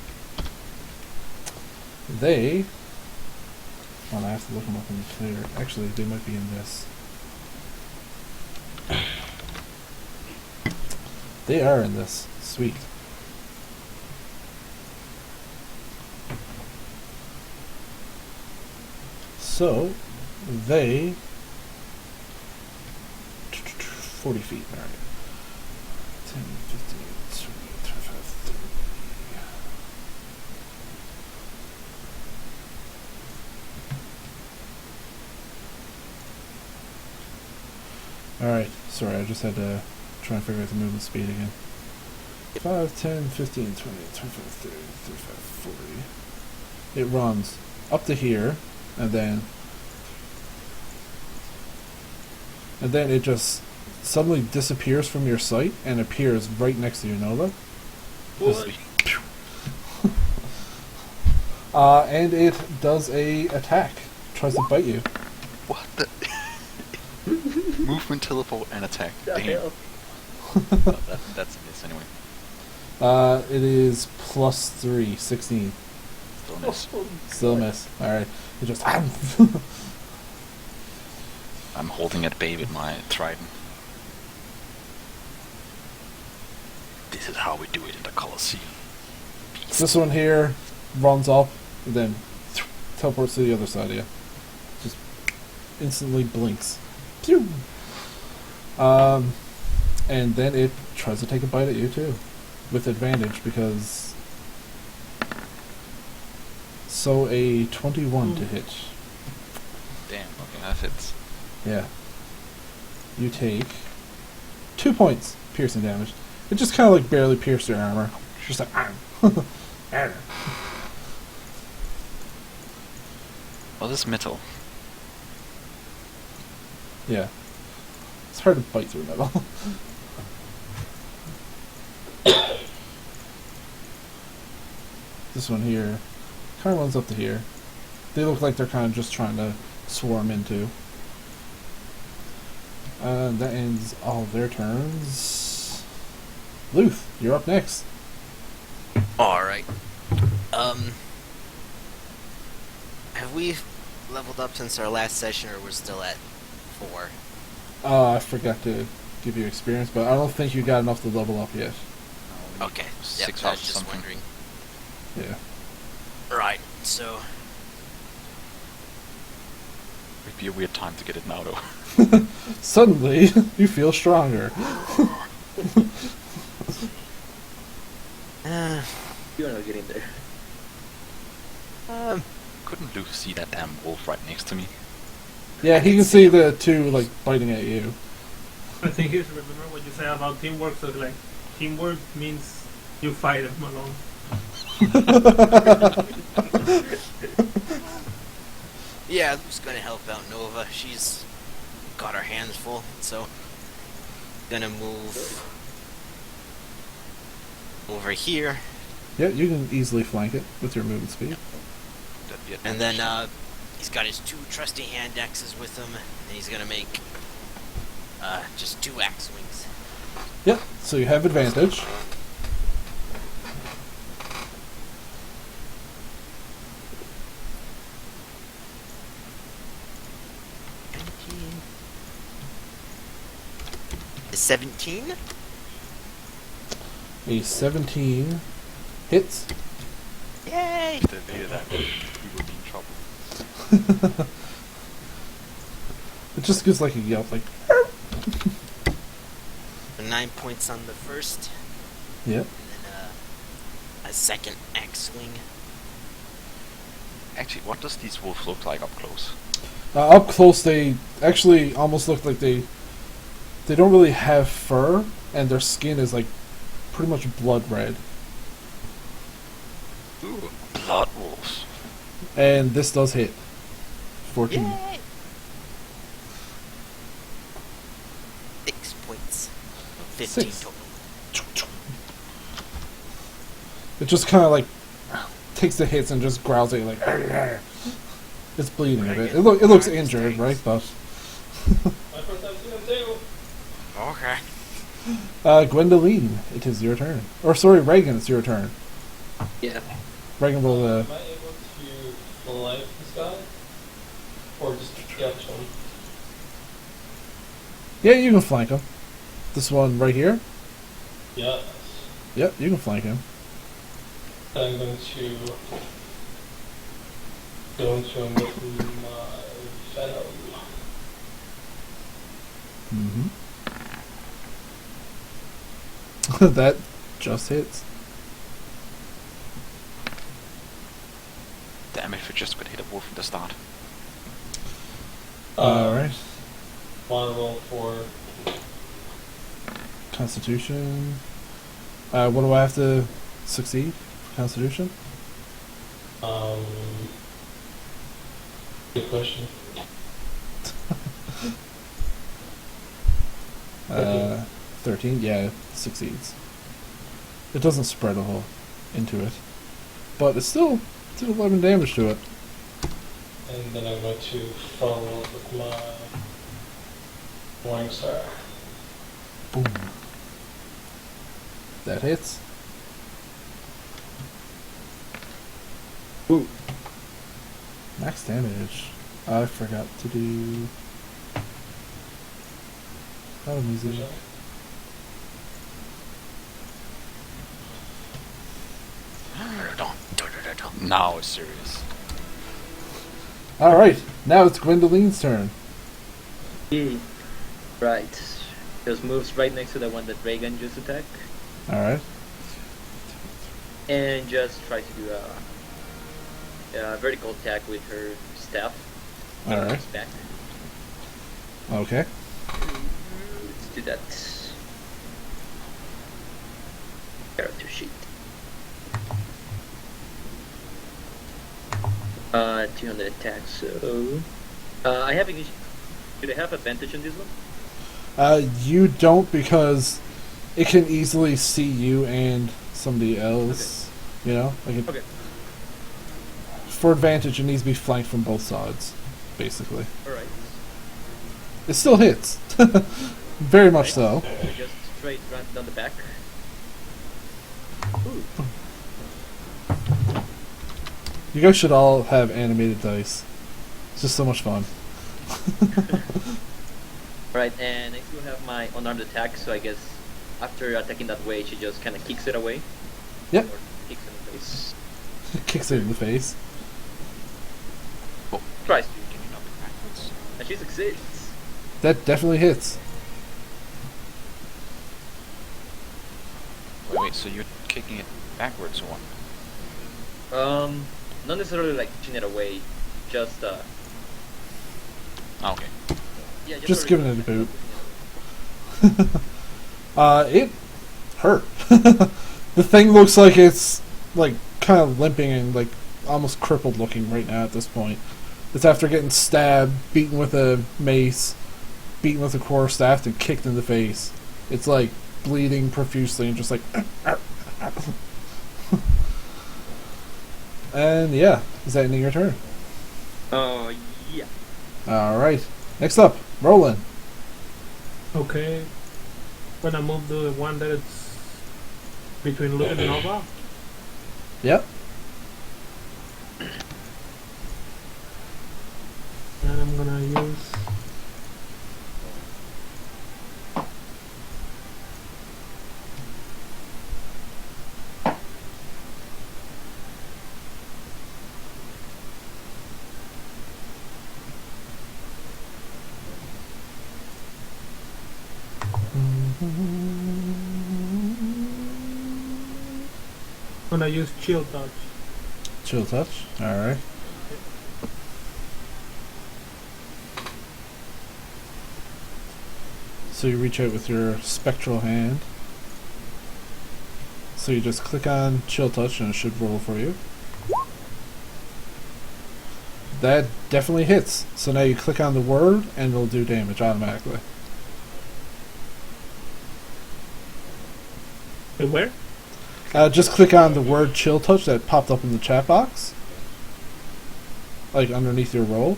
they... Well, I have to look them up in the clear. Actually, they might be in this. They are in this. Sweet. So, they... 40 feet, alright. 10, 15, 20, 25, 30. Alright, sorry, I just had to try and figure out the movement speed again. 5, 10, 15, 20, 25, 30, 35, 40. It runs up to here, and then it just suddenly disappears from your sight and appears right next to you, Nova. What? And it does a attack. Tries to bite you. What the... Movement, teleport, and attack. The Damn. hell? Oh, that's a miss anyway. It is plus 3, 16. Still a miss. Still a miss. Alright. It just... I'm holding at bay with my trident. This is how we do it in the Colosseum. This one here runs up, and then teleports to the other side of you. Just instantly blinks. Pew! And then it tries to take a bite at you too. With advantage, because... So a 21 to hit. Damn, okay, that fits. Yeah. You take 2 points piercing damage. It just kind of like barely pierced your armor. Just like, arr. Arr. Well, this is metal. Yeah. It's hard to bite through metal. This one here kind of runs up to here. They look like they're kind of just trying to swarm into. That ends all of their turns. Luth, you're up next. Alright. Have we leveled up since our last session, or we're still at 4? I forgot to give you experience, but I don't think you got enough to level up yet. Okay. Yep, 6 I hours was or just something. wondering. Yeah. Right, so... It'd be a weird time to get it now, though. Suddenly, you feel stronger. You're not getting there. Couldn't Luke see that damn wolf right next to me? Yeah, he can see the two, like, biting at you. I think is remember what you say about teamwork. So like, teamwork means you fight them alone. Yeah, who's gonna help out Nova? She's got her hands full, so gonna move over here, Yeah, you can easily flank it with your movement speed. That'd be and then he's got his 2 trusty hand axes with him, and he's gonna make just 2 axe swings. Yep, so you have advantage. Is 17? A 17 hits. Yay! If they hear that, we would be in trouble. It just gives like a yelp, like. 9 points on the first, Yep. and then a second axe swing. Actually, what does these wolves look like up close? Up close, they actually almost look like they don't really have fur, and their skin is like pretty much blood red. Ooh, blood wolves. And this does hit. 14. Yay! 6 points. 15 6. total. It just kind of like takes the hits and just growls at you like. It's bleeding a bit. It looks injured, right? But My first time seeing him too. Okay. Gwendoline, it is your turn. Or sorry, Reagan, it's your turn. Yeah. Reagan will. Am I able to flank this guy? Or just catch him? Yeah, you can flank him. This one right here. Yes. Yep, you can flank him. I'm going to go into him with my Venom. Mm-hmm. That just hits. Damn, if we just could hit a wolf at the start. Alright. Want to roll for Constitution. What do I have to succeed? Constitution? good question. 13? Yeah, succeeds. It doesn't spread a hole into it. But it's still 11 damage to it. And then I'm going to follow up with my Morning Star. Boom. That hits. Ooh. Max damage. I forgot to do... How easy. Now it's serious. Alright, now it's Gwendoline's turn. Right. Those moves right next to the one that Reagan just attacked. Alright. And just try to do a vertical attack with her staff. Alright. Back. Okay. Let's do that. Character sheet. 200 attacks, so... I have Should I have advantage on this one? You don't, because it can easily see you and somebody else. Okay. You know? Like Okay. for advantage, it needs to be flanked from both sides. basically. Alright. It still hits. Very much so. So just straight run down the back. Ooh. You guys should all have animated dice. It's just so much fun. Alright, and I still have my unarmed attack, so I guess after attacking that way, she just kind of kicks it away. Yep. Or kicks it in the face. Kicks it in the face. Tries to. Can you knock it backwards? And she succeeds. That definitely hits. Wait, so you're kicking it backwards or what? Not necessarily like kicking it away, just Oh, okay. yeah, Just sort giving of it a boot. It hurt. The thing looks like it's like kind of limping and like almost crippled looking right now at this point. It's after getting stabbed, beaten with a mace, beaten with a quarterstaff, and kicked in the face. It's like bleeding profusely and just like. And yeah, is that ending your turn? Yeah. Alright. Next up, Rolen. Okay. Gonna move the one that it's between Luke and Nova. Yep. And I'm gonna use Chill Touch. Chill touch. Alright. So you reach out with your spectral hand. So you just click on chill touch and it should roll for you. That definitely hits. So now you click on the word and it'll do damage automatically. Wait, where? Just click on the word chill touch that popped up in the chat box. Like underneath your roll.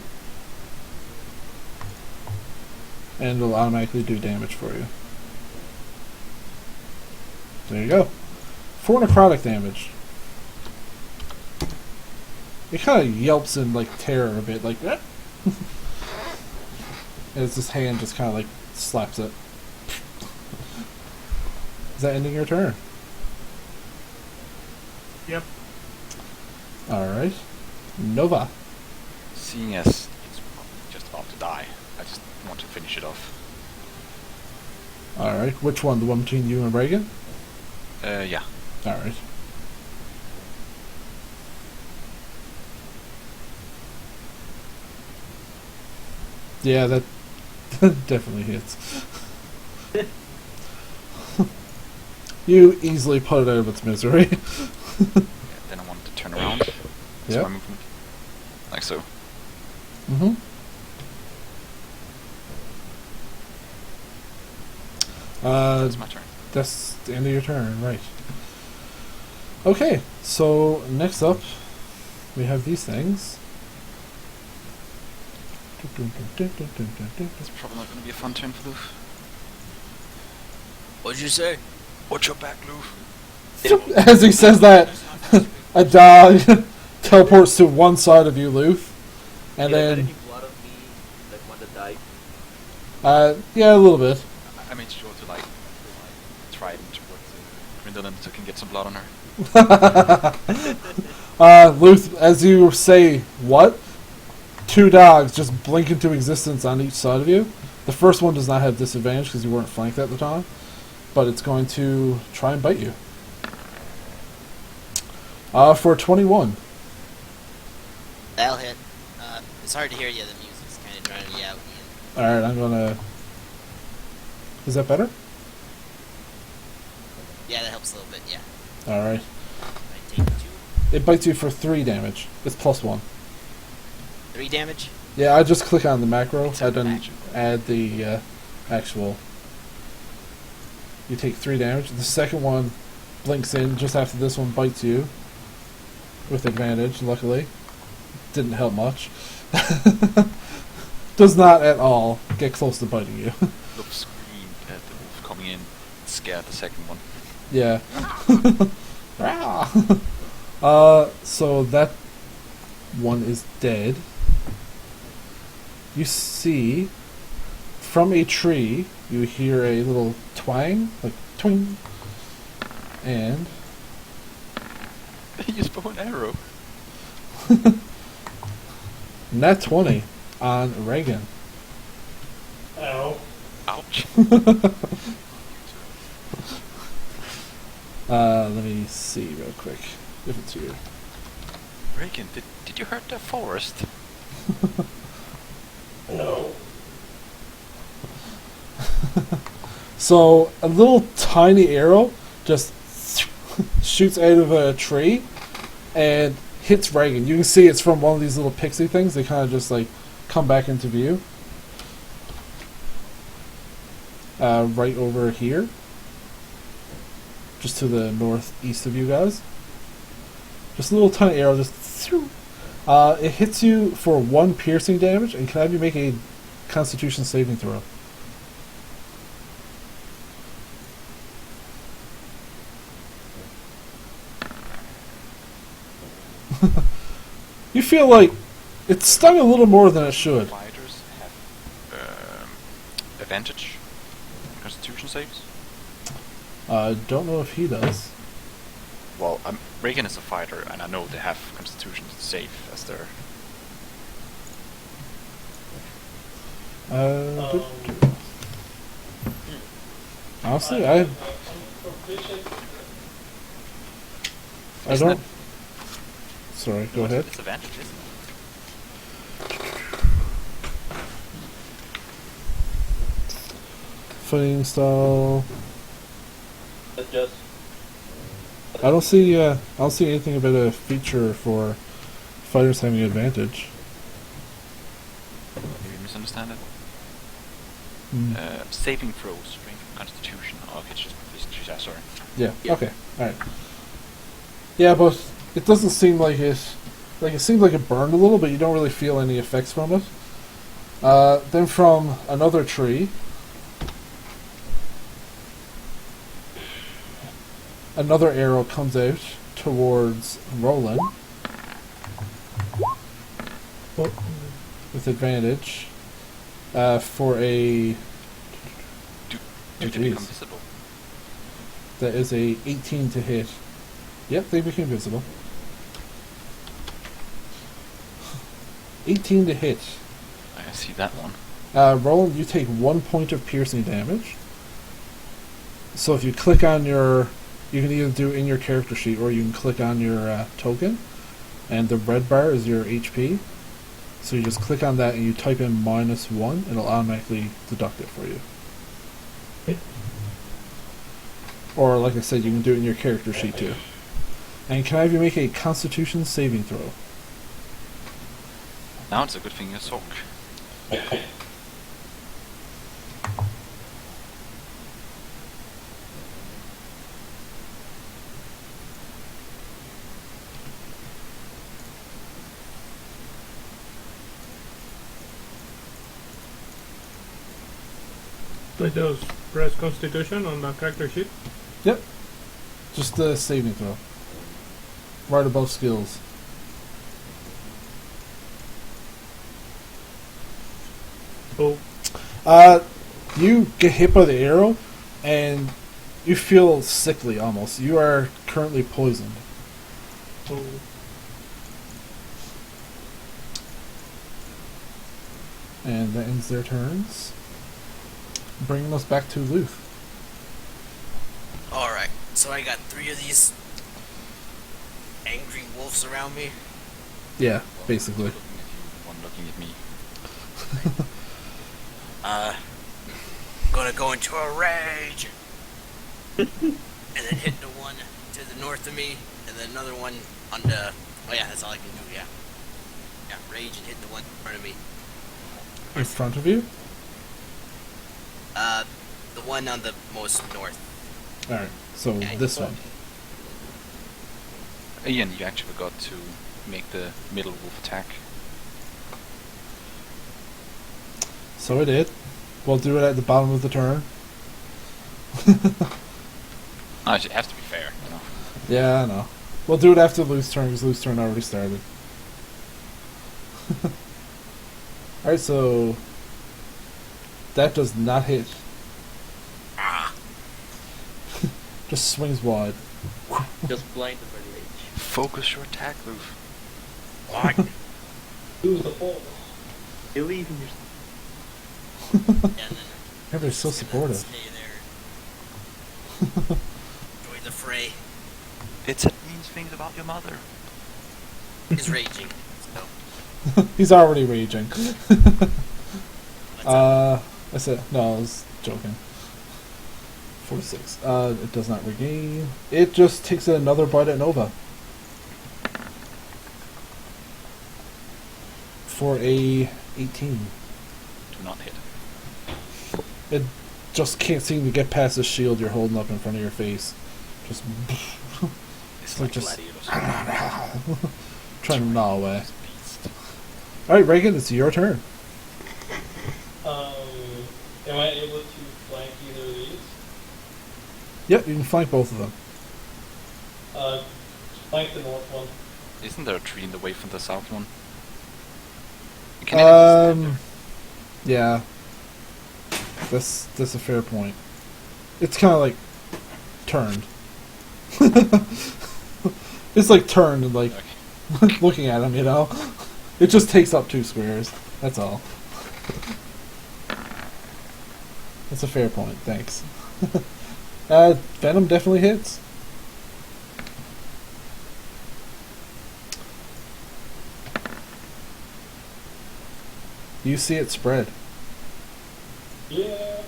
And it'll automatically do damage for you. There you go. 4 necrotic damage. It kind of yelps in like terror a bit, like that. As this hand just kind of like slaps it. Is that ending your turn? Yep. Alright. Nova. Seeing as it's probably just about to die, I just want to finish it off. Alright. Which one? The one between you and Reagan? Yeah. Alright. Yeah, that definitely hits. You easily put it out of its misery. Yeah, then I want to turn around. That's Yep. my movement. Like so. Mm-hmm. That's my turn. That's the end of your turn, right. Okay, so next up, we have these things. It's probably not going to be a fun turn for Loof. What'd you say? Watch your back, Loof. As he says that, a dog teleports to one side of you, Loof, and then, any blood on me, like one that died? yeah, a little bit. I made sure to like try it towards Grindelin so I can get some blood on her. Luth, as you say, what? 2 dogs just blink into existence on each side of you. The first one does not have disadvantage because you weren't flanked at the time, but it's going to try and bite you. For 21. That'll hit. It's hard to hear you. The music's kind of drowning me out. Alright, I'm gonna... Is that better? Yeah, that helps a little bit. Yeah. Alright. I take 2. It bites you for 3 damage. It's +1. 3 damage. Yeah, I just click on the macro. It's I didn't magical. add the actual. You take 3 damage. The second one blinks in just after this one bites you. With advantage, luckily. Didn't help much. does not at all get close to biting you. Look, screamed at the wolf coming in, scared the second one. Yeah. So that one is dead. You see, from a tree, you hear a little twang, like twing, and He used bow and arrow. nat 20 on Reagan. Ow. Ouch. Let me see real quick if it's here. Reagan, did you hurt the forest? No. So a little tiny arrow just shoots out of a tree and hits Reagan. You can see it's from one of these little pixie things. They kind of just like come back into view. Right over here. Just to the northeast of you guys. Just a little tiny arrow just it hits you for 1 piercing damage, and can I have you make a Constitution saving throw? You feel like it stung a little more than it should. Fighters have advantage on Constitution saves. Don't know if he does. Well, Reagan is a fighter, and I know they have Constitution save as their. Honestly, I Isn't don't. it- Sorry, go ahead. It's advantage, isn't it? Fighting style. Adjust. I don't see anything about a feature for fighters having advantage. Maybe you misunderstand it. Mm. Saving throws, strength, constitution. Oh, okay, it's just proficiency. Yeah, sorry. Yeah. Okay. All right. Yeah, but it doesn't seem like it. Like it seems like it burned a little, but you don't really feel any effects from it. Then from another tree, another arrow comes out towards Rolen with advantage for a. Do they become visible? That is a 18 to hit. Yep, they became visible. 18 to hit. I see that one. Roland, you take 1 point of piercing damage. So if you click on your... You can either do it in your character sheet, or you can click on your token. And the red bar is your HP. So you just click on that and you type in -1, and it'll automatically deduct it for you. Or, like I said, you can do it in your character sheet too. And can I have you make a Constitution saving throw? Now it's a good thing you talk. Like those press Constitution on the character sheet. Yep. Just the saving throw. Right above skills. Oh, You get hit by the arrow, and you feel sickly almost. You are currently poisoned. oh. And that ends their turns. Bringing us back to Luth. Alright, so I got 3 of these angry wolves around me. Yeah, basically. One looking at me. Gonna go into a rage. And then hit the one to the north of me, and then another one on the... Oh yeah, that's all I can do, yeah. Yeah, rage and hit the one in front of me. In front of you? The one on the most north. Alright, so Yeah, this one. Ian, you actually got to make the middle wolf attack. So it did. We'll do it at the bottom of the turn. No, it has to be fair, you know. Yeah, I know. We'll do it after Lou's turn, because Lou's turn already started. Alright, so... That does not hit. Just swings wide. Just blind over the edge. Focus your attack, Lou. What? Lose the ball. Believe in yourself. And then Everybody's so just gonna supportive. stay there. Join the fray. It means things about your mother. He's raging. So He's already raging. let's I said, no, I was joking. 46. It does not regain. It just takes another bite at Nova. For a 18. Do not hit. It just can't seem to get past the shield you're holding up in front of your face. Just It's like like just- gladiators. trying to gnaw away. Beast. Alright, Reagan, it's your turn. Am I able to flank either of these? Yep, you can flank both of them. Flank the north one. Isn't there a tree in the way from the south one? Can anyone stand Yeah. That's a fair point. It's kind of like turned. It's like turned and like there? Okay. looking at him, you know. It just takes up 2 squares. That's all. That's a fair point. Thanks. Venom definitely hits. You see it spread. Yeah.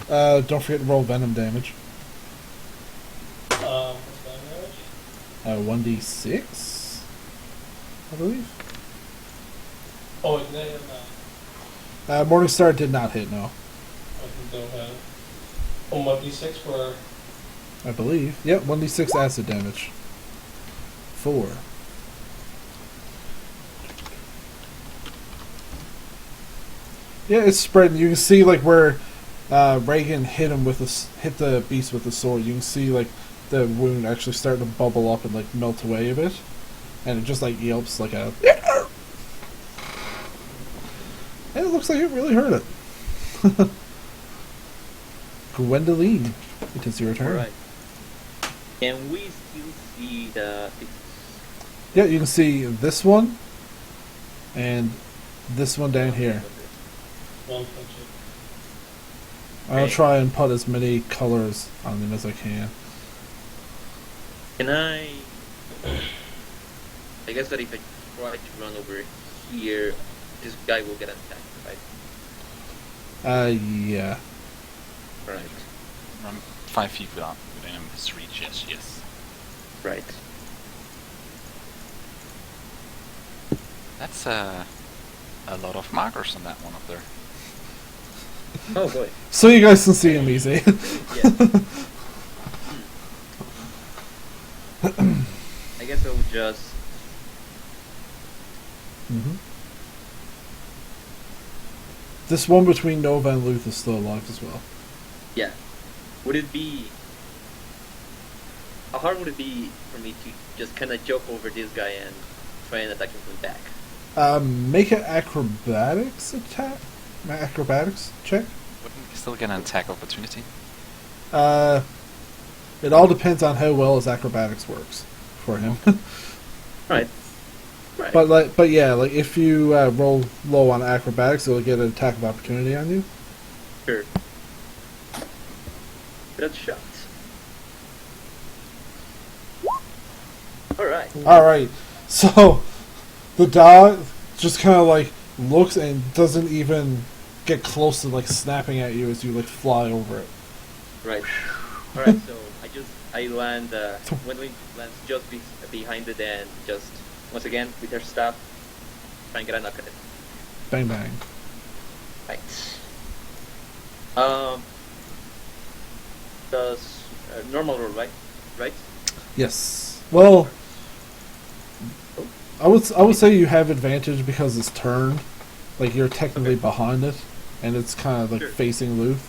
Don't forget to roll venom damage. What's that damage? 1d6, I believe. Oh, did I have that? Morningstar did not hit, no. I don't have. Oh, 1d6 for. I believe. Yep, 1d6 acid damage. 4. Yeah, it's spreading. You can see like where Reagan hit him with hit the beast with the sword. You can see like the wound actually starting to bubble up and like melt away a bit, and it just like yelps like a. And it looks like it really hurt it. Gwendoline, it is your turn. Alright. Can we still see the... Yeah, you can see this one and this one down here. One punch it. I'll try and put as many colors on them as I can. Can I... I guess that if I try to run over here, this guy will get attacked, right? Yeah. Right. Run 5 feet without within his reach, yes. Right. That's a lot of markers on that one up there. Oh boy. So you guys can see him easy. Yeah. I guess I'll just... hmm This one between Nova and Luth is still alive as well. Yeah. Would it be... How hard would it be for me to just kind of joke over this guy and try and attack him from the back? Make an acrobatics attack? Acrobatics check? Wouldn't he still get an attack opportunity? It all depends on how well his acrobatics works for him. Right. Right. But yeah, like if you roll low on acrobatics, it'll get an attack of opportunity on you. Sure. Good shot. Alright. All right, so the dog just kind of like looks and doesn't even get close to like snapping at you as you like fly over it. Right. Alright, so I land, Gwendolyn lands just behind it and just, once again, with her staff, try and get a knock at it. Bang bang. Right. Does, normal roll, right? Right? Yes. Well, I would say you have advantage because it's turned. Like you're technically behind it, and it's kind of like Sure. facing Luth.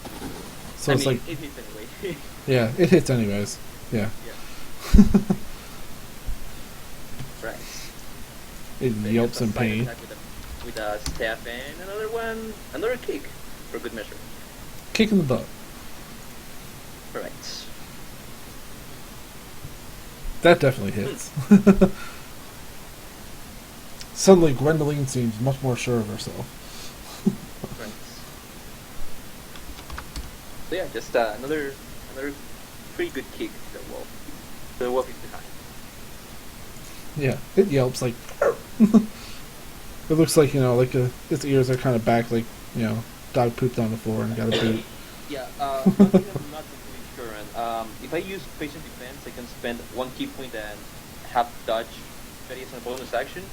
So it's like it hits anyway. yeah, it hits anyways. Yeah. Yeah. Right. It Then yelps just a in side pain. attack with a staff and another kick for good measure. Kick in the butt. Right. That definitely hits. Suddenly, Gwendoline seems much more sure of herself. Right. So yeah, just another pretty good kick to the wolf. The wolf is behind. Yeah, it yelps like. It looks like like its ears are kind of back, like dog pooped on the floor and got a boot. Yeah, one thing I'm not completely sure on. If I use patient defense, I can spend 1 key point and have dodge ready as a bonus action.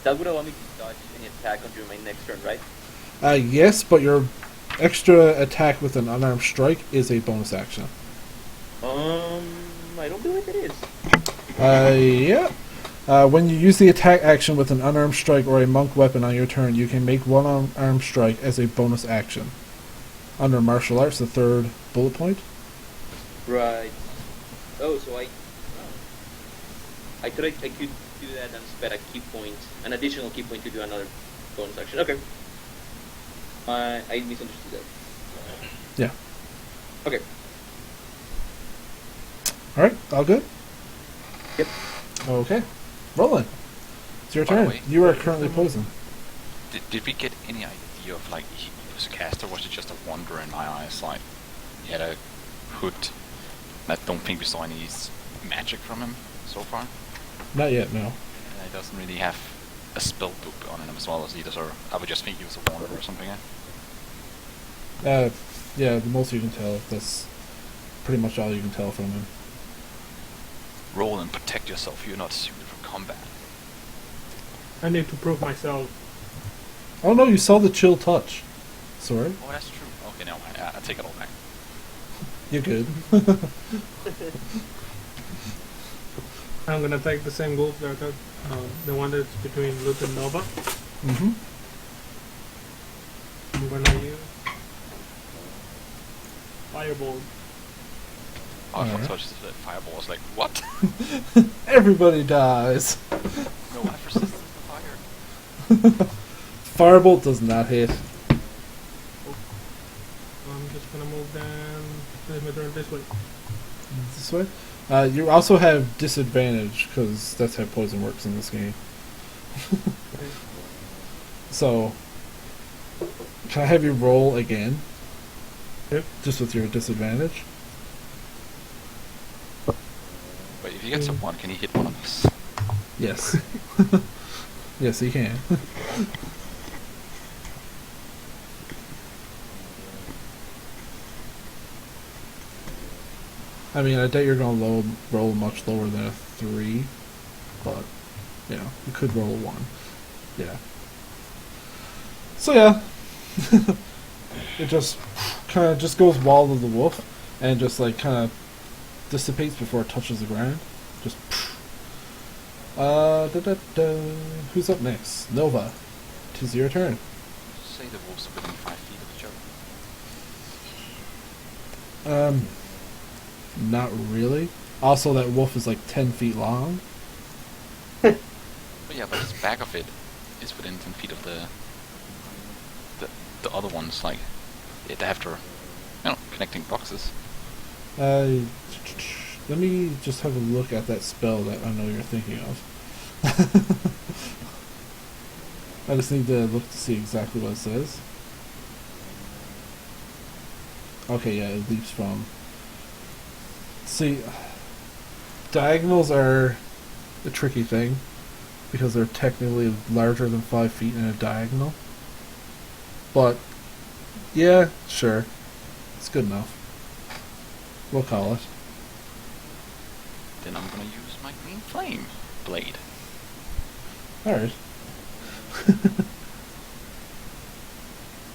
That would allow me to dodge any attack during my next turn, right? Yes, but your extra attack with an unarmed strike is a bonus action. I don't believe it is. Yeah. When you use the attack action with an unarmed strike or a monk weapon on your turn, you can make one unarmed strike as a bonus action. Under martial arts, the third bullet point. Right. Oh, so I thought I could do that and spend a key point, an additional key point to do another bonus action. Okay. I misunderstood that. Yeah. Okay. Alright, all good? Yep. Okay. Rolen, it's your By the turn. way- You are currently posing. Did we get any idea of like he was a caster? Was it just a wonder in my eyes? Like he had a hood. I don't think we saw any magic from him so far. Not yet, no. And he doesn't really have a spell book on him as well as either. So I would just think he was a wonder or something. Yeah, the most you can tell. That's pretty much all you can tell from him. Roll and protect yourself. You're not suited for combat. I need to prove myself. Oh no, you saw the chill touch. Sorry, Oh, that's true. Okay, no, I take it all back. you're good. I'm gonna take the same wolf that I took, the one that's between Luke and Nova. Mm-hmm. I'm gonna use Firebolt. Oh, I Alright. touched the fireball. I was like, what? Everybody dies. No, I have resistance to fire. Firebolt does not hit. I'm just gonna move down. Let me turn this way. This way. You also have disadvantage because that's how poison works in this game. Okay. So, can I have you roll again? Yep. Just with your disadvantage. Wait, if you get someone, can he hit one of us? Yes. Yes, you can. I mean, I doubt you're going to roll much lower than a 3, but, you could roll a 1. Yeah. So, yeah. It just kind of just goes wall of the wolf and just, like, kind of dissipates before it touches the ground. Just, Who's up next? Nova. 'Tis your turn. Say the wolves are within 5 feet of each other. Not really. Also, that wolf is like 10 feet long. But yeah, but the back of it is within 10 feet of the other ones. Like they have to, connecting boxes. Let me just have a look at that spell that I know you're thinking of. I just need to look to see exactly what it says. Okay, yeah, it leaps from... See, diagonals are a tricky thing because they're technically larger than 5 feet in a diagonal. But, yeah, sure. It's good enough. We'll call it. Then I'm gonna use my green flame blade. Alright.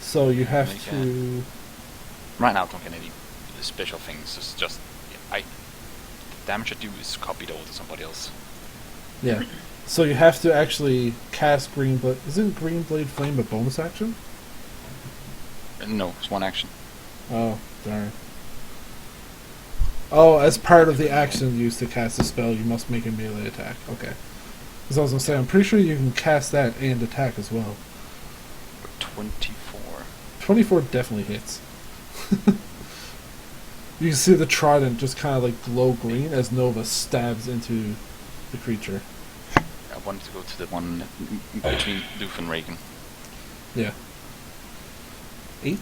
So you have Make to... Right now, I don't get any special things. It's just damage I do is copied over to somebody else. Yeah. So you have to actually cast Green Blade. Isn't Green Blade Flame a bonus action? No, it's one action. Oh, darn. Oh, as part of the action used to cast a spell, you must make a melee attack. Okay. As I was going to say, I'm pretty sure you can cast that and attack as well. 24. 24 definitely hits. You can see the trident just kind of like glow green as Nova stabs into the creature. I wanted to go to the one between Loof and Reagan. Yeah. 8.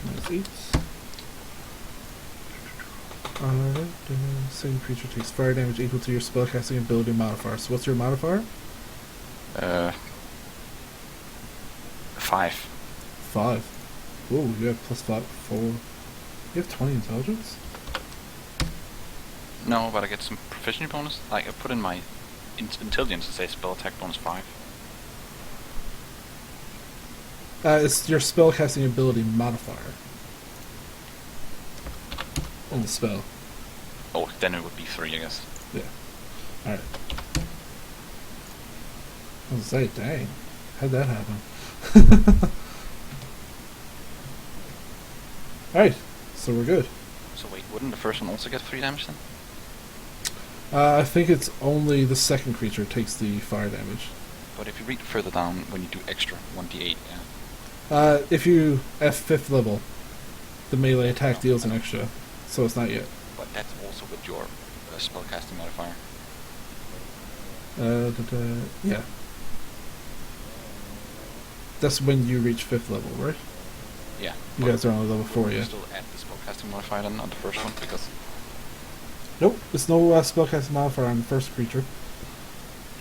Minus 8. Alright. Second creature takes fire damage equal to your spellcasting ability modifier. So what's your modifier? 5. 5. Whoa, you have plus 5, 4. You have 20 intelligence? No, but I get some proficiency bonus. Like, I put in my intelligence to say spell attack bonus 5. It's your spellcasting ability modifier. On the spell. Oh, then it would be 3, I guess. Yeah. Alright. I was gonna say, dang. How'd that happen? Alright, so we're good. So wait, wouldn't the first one also get 3 damage then? I think it's only the second creature takes the fire damage. But if you read further down, when you do extra, 1d8, yeah. If you at 5th level, the melee attack deals an extra, so it's not yet. But that's also with your spellcasting modifier. Yeah. That's when you reach 5th level, right? Yeah. You guys are on level 4, yeah. Still add the spellcasting modifier then on the first one, because... Nope, there's no spellcasting modifier on the first creature.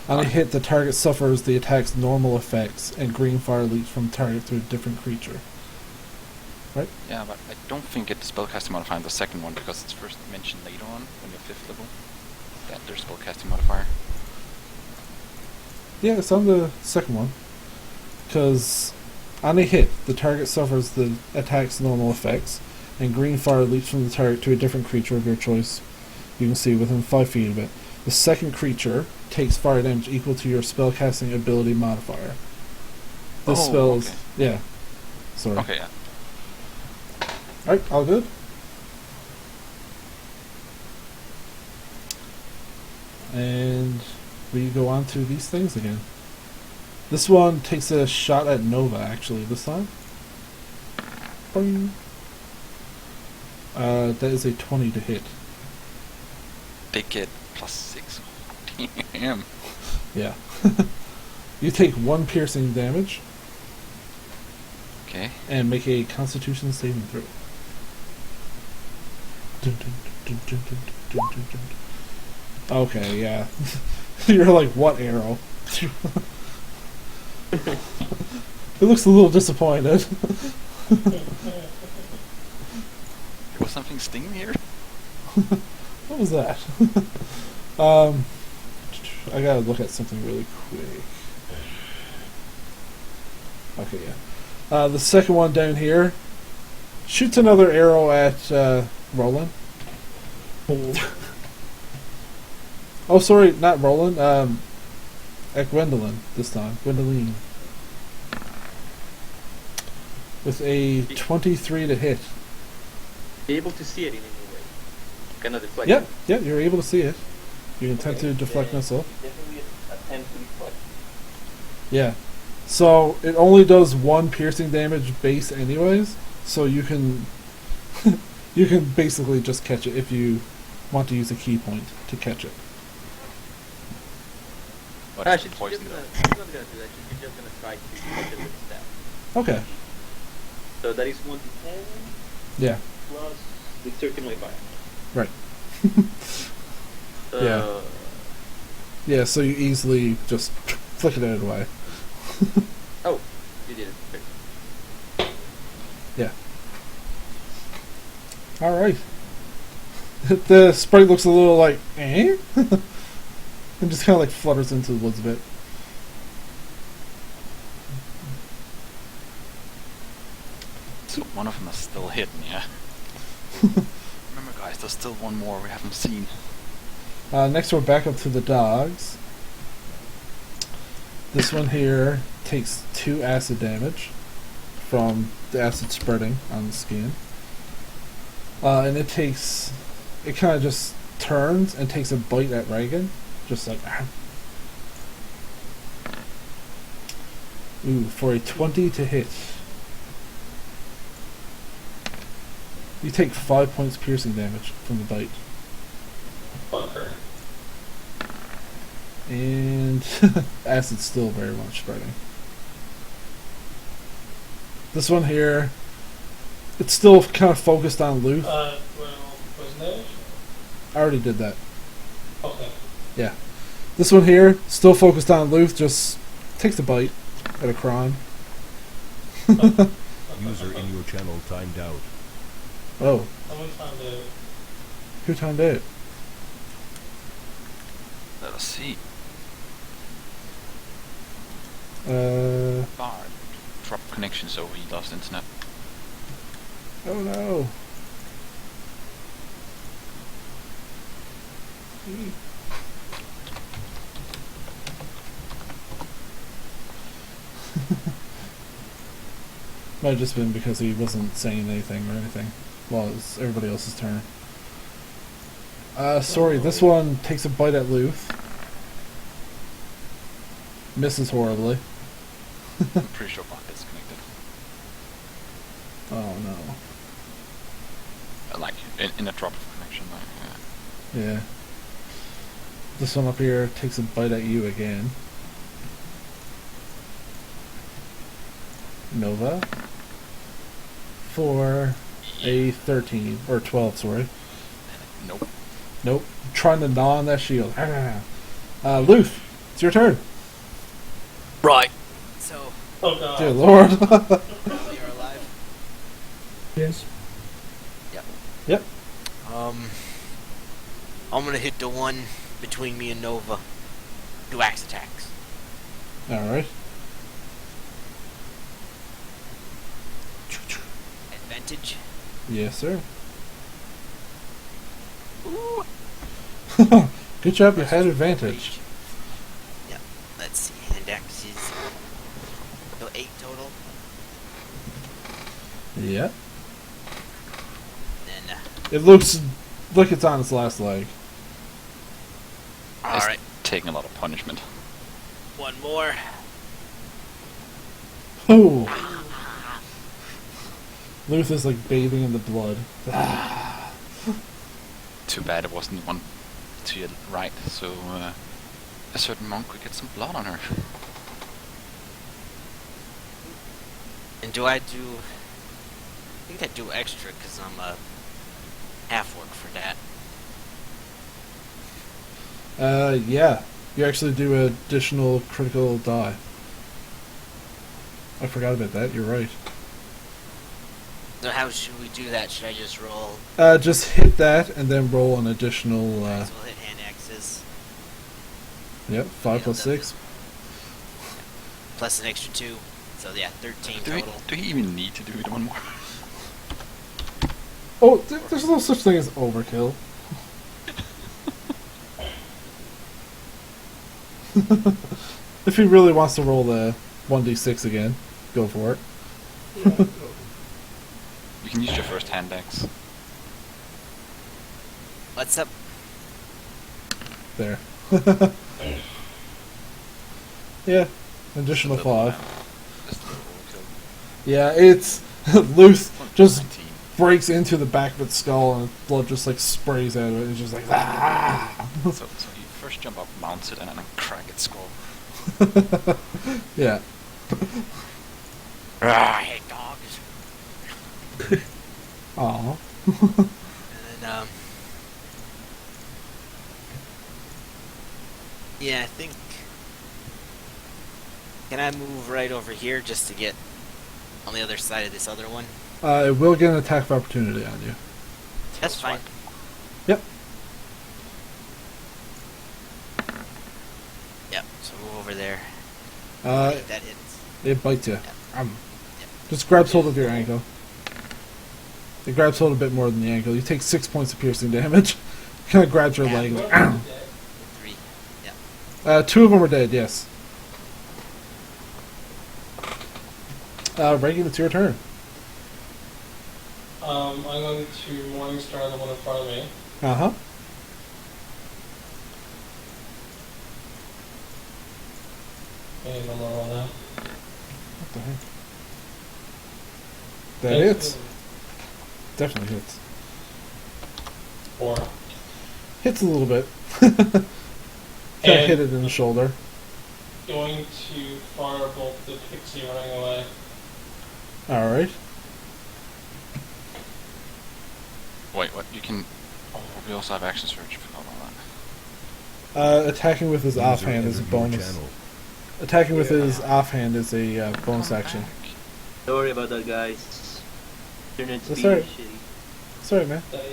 On a hit, the target suffers the attack's normal effects, and green fire leaps from the target to a different creature. Right? Yeah, but I don't think it's spellcasting modifier on the second one, because it's first mentioned later on, when you're 5th level, that there's spellcasting modifier. Yeah, it's on the second one. Because on a hit, the target suffers the attack's normal effects, and green fire leaps from the target to a different creature of your choice. You can see within 5 feet of it. The second creature takes fire damage equal to your spellcasting ability modifier. This spell is... okay. Yeah. Sorry. Okay, yeah. Alright, all good? And we go on to these things again. This one takes a shot at Nova, actually, this time. Boing. That is a 20 to hit. They get +6. Damn. Yeah. You take 1 piercing damage Okay. and make a Constitution saving throw. Okay, yeah. You're like, what arrow? It looks a little disappointed. Was something stinging here? What was that? I gotta look at something really quick. Okay, yeah. The second one down here shoots another arrow at Rolen. Oh, sorry, not Rolen. At Gwendolyn this time. Gwendoline. With a 23 to hit. Be able to see it in any way. Kind of deflect. Yeah, you're able to see it. You intend to deflect missile. Definitely attempt to deflect. Yeah. So it only does 1 piercing damage base anyways, so you can you can basically just catch it if you want to use a key point to catch it. But She's poison not though. gonna do that. She's just gonna try to catch it with a staff. Okay. So that is 1d10 Yeah. plus the 13 modifier. Right. Uh, Yeah. Yeah, so you easily just flick it out of the way. Oh, you did it. Okay. Yeah. Alright. The sprite looks a little like, eh? And just kind of like flutters into the woods a bit. So one of them is still hidden, yeah. Remember guys, there's still one more we haven't seen. Next, we're back up to the dogs. This one here takes 2 acid damage from the acid spreading on the skin. And it kind of just turns and takes a bite at Reagan. Just like, ooh, for a 20 to hit. You take 5 points piercing damage from the bite. Fucker. And acid's still very much spreading. This one here, it's still kind of focused on Luth. Well, wasn't it? I already did that. Okay. Yeah. This one here, still focused on Luth, just takes a bite at a crime. User in your channel timed out. Oh, Someone found it. who timed out? Let us see. Bard. Dropped connection, so he lost internet. Oh no. Might have just been because he wasn't saying anything or anything while it was everybody else's turn. Sorry, this one takes a bite at Luth. Misses horribly. I'm pretty sure Bard is connected. Oh no. Like, in a drop of connection, like, Yeah. This one up here takes a bite at you again. Nova. For a 13. Or 12, sorry. Nope. Nope. Trying to gnaw on that shield. Luth, it's your turn. Right. So, Oh god. Dear Lord. you're alive? Yes. Yep. Yep. I'm gonna hit the one between me and Nova. 2 axe attacks. Alright. Advantage. Yes, sir. Ooh. Good job, you had advantage. Yep. Let's see. Hand axes. So 8 total. Yep. Then, It looks like it's on its last leg. alright. Taking a lot of punishment. One more. Oh! Luth is like bathing in the blood. Too bad it wasn't one to your right, so a certain monk could get some blood on her. And do I do... I think I do extra because I'm a half orc for that. Yeah. You actually do additional critical die. I forgot about that, you're right. So how should we do that? Should I just roll? Just hit that and then roll an additional, So we'll hit hand axes. yep, 5 plus 6. Plus an extra 2. So yeah, 13 Do total. we even need to do it one more? Oh, there's no such thing as overkill. If he really wants to roll the 1d6 again, go for it. You can use your first hand axe. What's up? There. Yeah, additional 5. Just a little overkill. Yeah, it's... Luth just 19. breaks into the back of its skull and blood just like sprays out of it. It's just like, ah! So you first jump up, mounts it, and then crack its skull. Yeah. I hate dogs. Aw. And then, yeah, I think... Can I move right over here just to get on the other side of this other one? It will get an attack of opportunity on you. That's fine. Yep. Yep, so move over there. That hits. It bites you. Yep. Just grabs hold of your ankle. It grabs hold a bit more than the ankle. You take 6 points of piercing damage. Kind of grabs your leg. Like, ow. 3. Yeah. 2 of them are dead, yes. Reagan, it's your turn. I'm going to Morningstar the one in front of me. Uh-huh. And I'm on that. What the heck? That hits. Definitely hits. 4. Hits a little bit. Kind of And- hit it in the shoulder. Going to firebolt the pixie running away. Alright. Wait, what? You can. Oh, we also have action surge. I forgot about that. Attacking with his User offhand is a entered your bonus. channel. Attacking with his offhand is a bonus action. Sorry about that, guys. Internet That's speed alright. is shitty. Sorry, man. That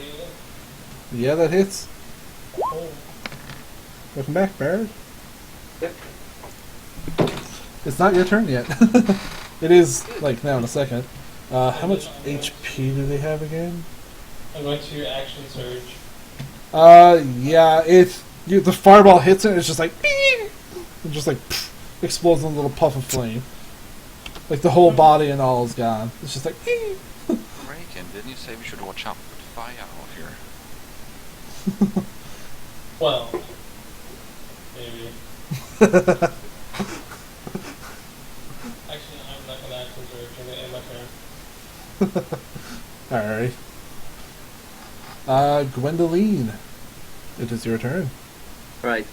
Yeah, that hits. oh, Welcome back, Barrett. Yep. It's not your turn yet. It is, like, now in a second. How much HP do they have again? I'm going to action surge. Yeah, the fireball hits it, and it's just like, "Beep!" It just like pff, explodes in a little puff of flame. Like the whole body and all is gone. It's just like, "Beep!" Reagan, didn't you say we should watch out with fire out here? Well, maybe. Actually, I'm not going to action surge. I'm going to end my turn. Alright. Gwendoline. It is your turn. Right,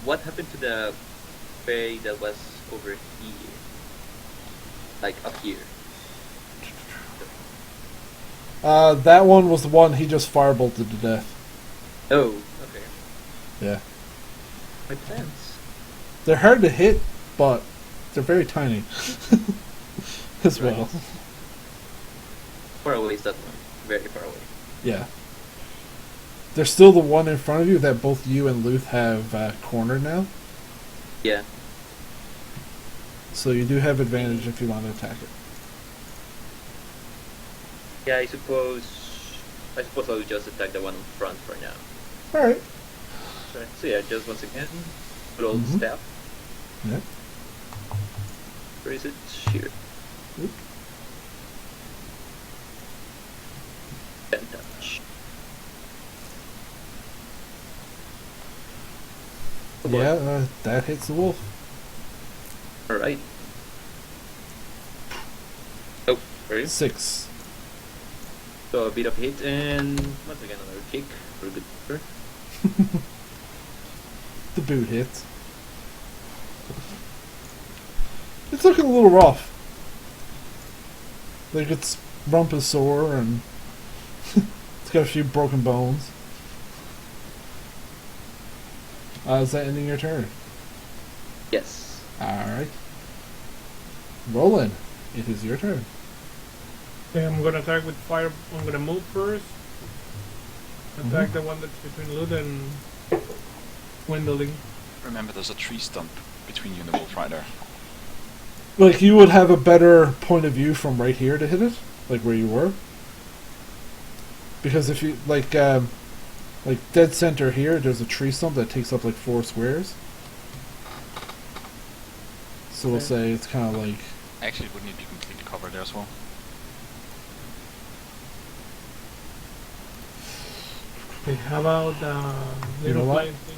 what happened to the bay that was over here? Like, up here. That one was the one he just firebolted to death. Oh, okay. Yeah. Makes sense. They're hard to hit, but they're very tiny. As well. Right. Far away is that one. Very far away. Yeah. There's still the one in front of you that both you and Luth have cornered now. Yeah. So you do have advantage if you want to attack it. Yeah, I suppose I'll just attack the one in front for now. Alright. So yeah, just once again, good old Mhm. staff. Yep. Where is it? Here. Oop. 10 touch. Oh boy. Yeah, that hits the wolf. Alright. Oh, where is it? 6. So a bit of hit and once again another kick for a good number. The boot hits. It's looking a little rough. Like its rump is sore and it's got a few broken bones. Is that ending your turn? Yes. Alright. Rolen, it is your turn. Okay, I'm gonna attack with fire. I'm gonna move first. Attack the one that's between Lud and Gwendolyn. Remember, there's a tree stump between you and the wolf rider. Like, you would have a better point of view from right here to hit it, like where you were. Because if you, like dead center here, there's a tree stump that takes up like 4 squares. So we'll Okay. say it's kind of like, Actually, wouldn't it be completely covered there as well? Okay, how about You know little what? flying thing?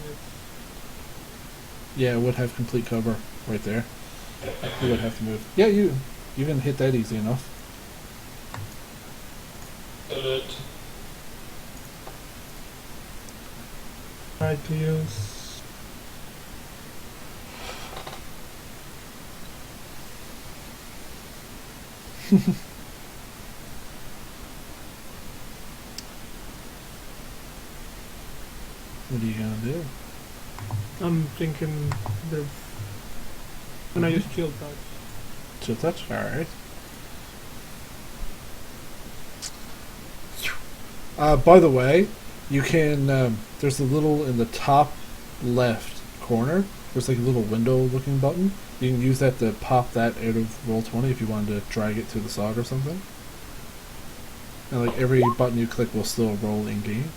yeah, it would have complete cover right there. You would have to move. Yeah, you can hit that easy enough. Good. Try to use. What are you gonna do? I'm thinking the. When I use chill touch. Chill touch? Alright. By the way, you can, there's a little in the top left corner, there's like a little window looking button. You can use that to pop that out of Roll20 if you wanted to drag it to the side or something. and like every button you click will still roll in game.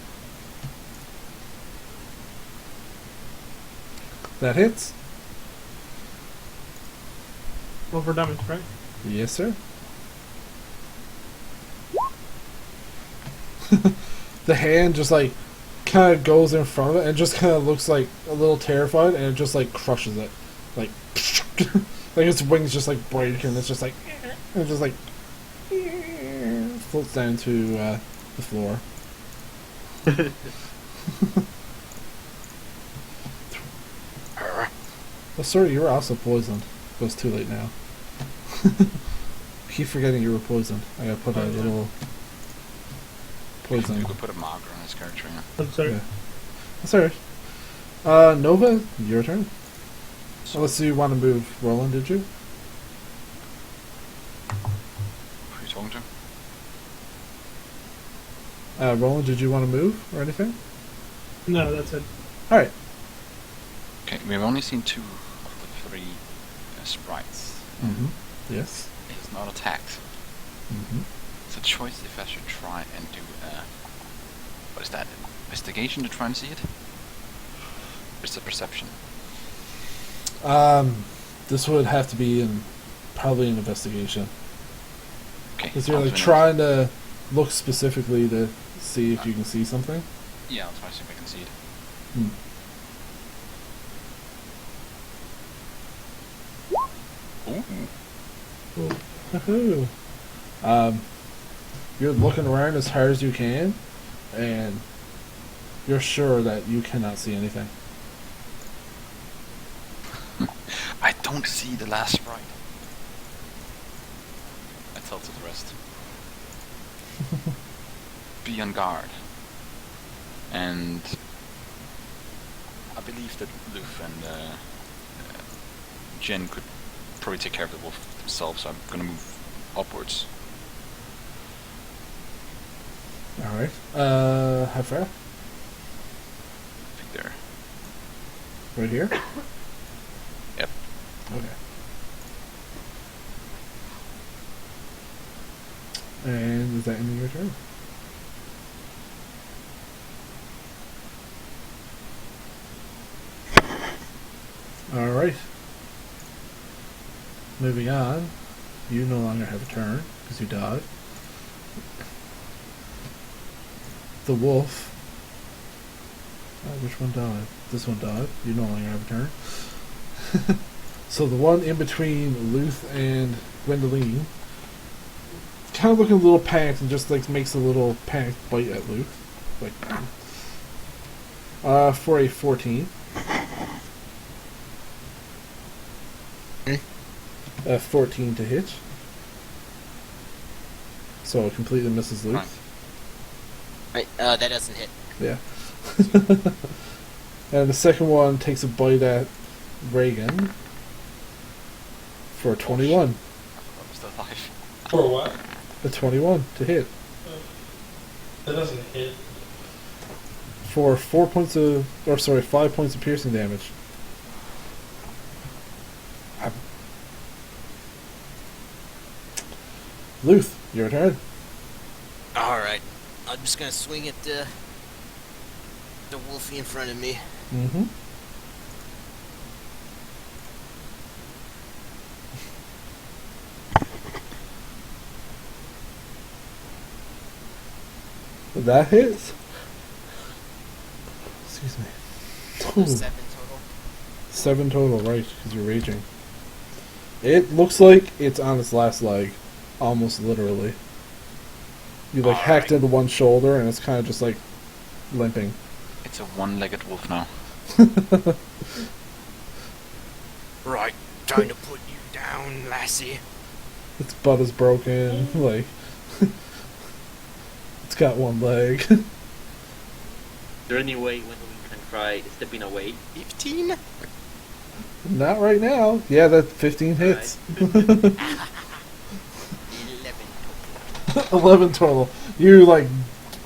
That hits. Roll for damage, right? Yes, sir. The hand just like kind of goes in front of it and just kind of looks like a little terrified, and it just like crushes it, like like its wings just like break, and it's just like and it just like floats down to the floor. Oh, sorry, you were also poisoned. It was too late now. Keep forgetting you were poisoned. I gotta put a little poison. You could put a marker on his character. Yeah. I'm sorry. Yeah. That's alright. Nova, your turn. Unless you want to move Roland, did you? Who are you talking to? Roland, did you want to move or anything? No, that's it. Alright. Okay, we've only seen 2 of the 3 sprites. Mm-hmm. Yes. He's not attacked. Mm-hmm. It's a choice if I should try and do what is that? Investigation to try and see it? It's a perception. This would have to be probably an investigation. Okay. Because you're I'll like do an trying to look specifically to see if you can see something. Yeah, I'll try to see if I can see it. Hmm. Ooh. Woohoo. You're looking around as hard as you can, and you're sure that you cannot see anything. I don't see the last sprite. I tell to the rest. Be on guard. And I believe that Luf and Jen could probably take care of the wolf themselves, so I'm gonna move upwards. Alright. How far? I think they're... Right here? Yep. Okay. And is that ending your turn? Alright. Moving on. You no longer have a turn, because you died. The wolf. Which one died? This one died. You no longer have a turn. So the one in between Luth and Gwendoline, kind of looking a little panicked, and just like makes a little panicked bite at Luth. Like, for a 14. 14 to hit. So it completely misses Luth. Right, that doesn't hit. Yeah. And the second one takes a bite at Reagan for a 21. I forgot I'm still alive. For what? A 21 to hit. That doesn't hit. For 5 points of piercing damage. Luth, your turn. Alright. I'm just gonna swing at the wolfie in front of me. Mm-hmm. That hits. Excuse me. So 7 total. 7 total, right, because you're raging. It looks like it's on its last leg. Almost literally. You like hacked into one shoulder and it's kind of just like limping. It's a one-legged wolf now. Right, time to put you down, lassie. Its butt is broken, like it's got one leg. Is there any way when we can try stepping away? 15? Not right now. Yeah, that 15 hits. 11. 11 total. You like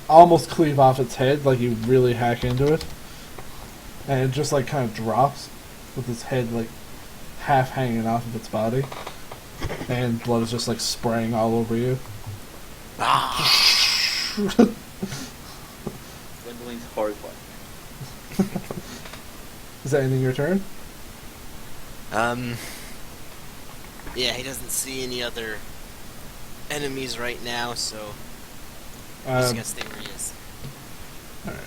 almost cleave off its head, like you really hack into it. And it just like kind of drops with its head like half hanging off of its body. And blood is just like spraying all over you. Gwendolyn's horrified. Is that ending your turn? Yeah, he doesn't see any other enemies right now, so he's Um, gonna stay where he is. Alright.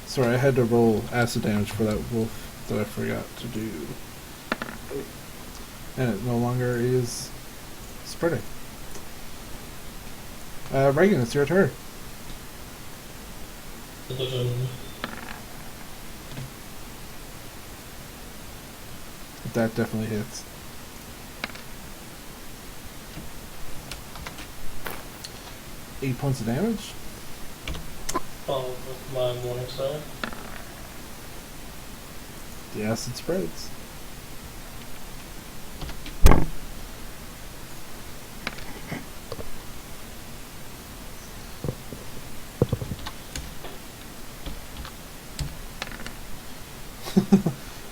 Sorry, I had to roll acid damage for that wolf that I forgot to do. And it no longer is spreading. Reagan, it's your turn. That definitely hits. Eight points of damage. Followed with my Morning Star. The acid spreads.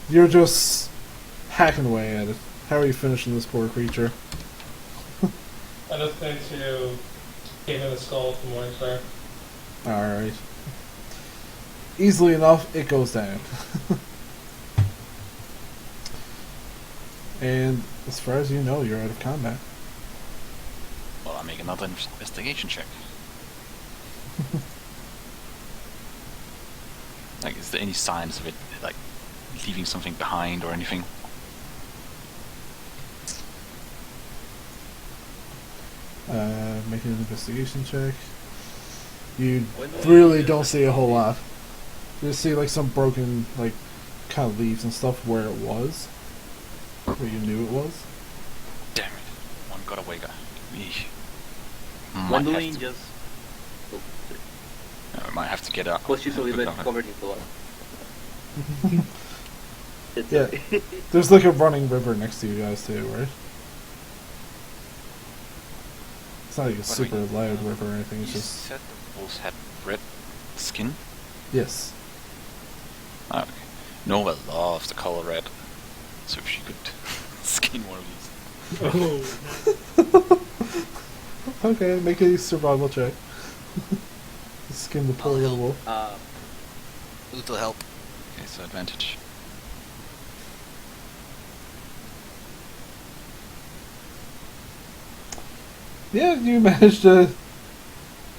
You're just hacking away at it. How are you finishing this poor creature? I just need to give him a skull with the Morning Star. Alright. Easily enough, it goes down. And as far as you know, you're out of combat. Well, I'll make another investigation check. Like, is there any signs of it, like, leaving something behind or anything? Making an investigation check. You really don't see a whole lot. You just see like some broken, like, kind of leaves and stuff where it was. Where you knew it was. Damn it. One got away, guy. Gwendolyn just... Oh, sorry. Might have to get up. Plus she's a little bit covered in blood. It's Yeah. okay. There's like a running river next to you guys too, right? It's not like a What do super we- loud river or anything, it's You just... said the wolves had red skin? Yes. Ah, okay. Nova loves the color red. So if she could skin one of these. Oh, Okay, make a survival check. Skin the poor little wolf. Luth will help. Okay, so advantage. Yeah, you managed to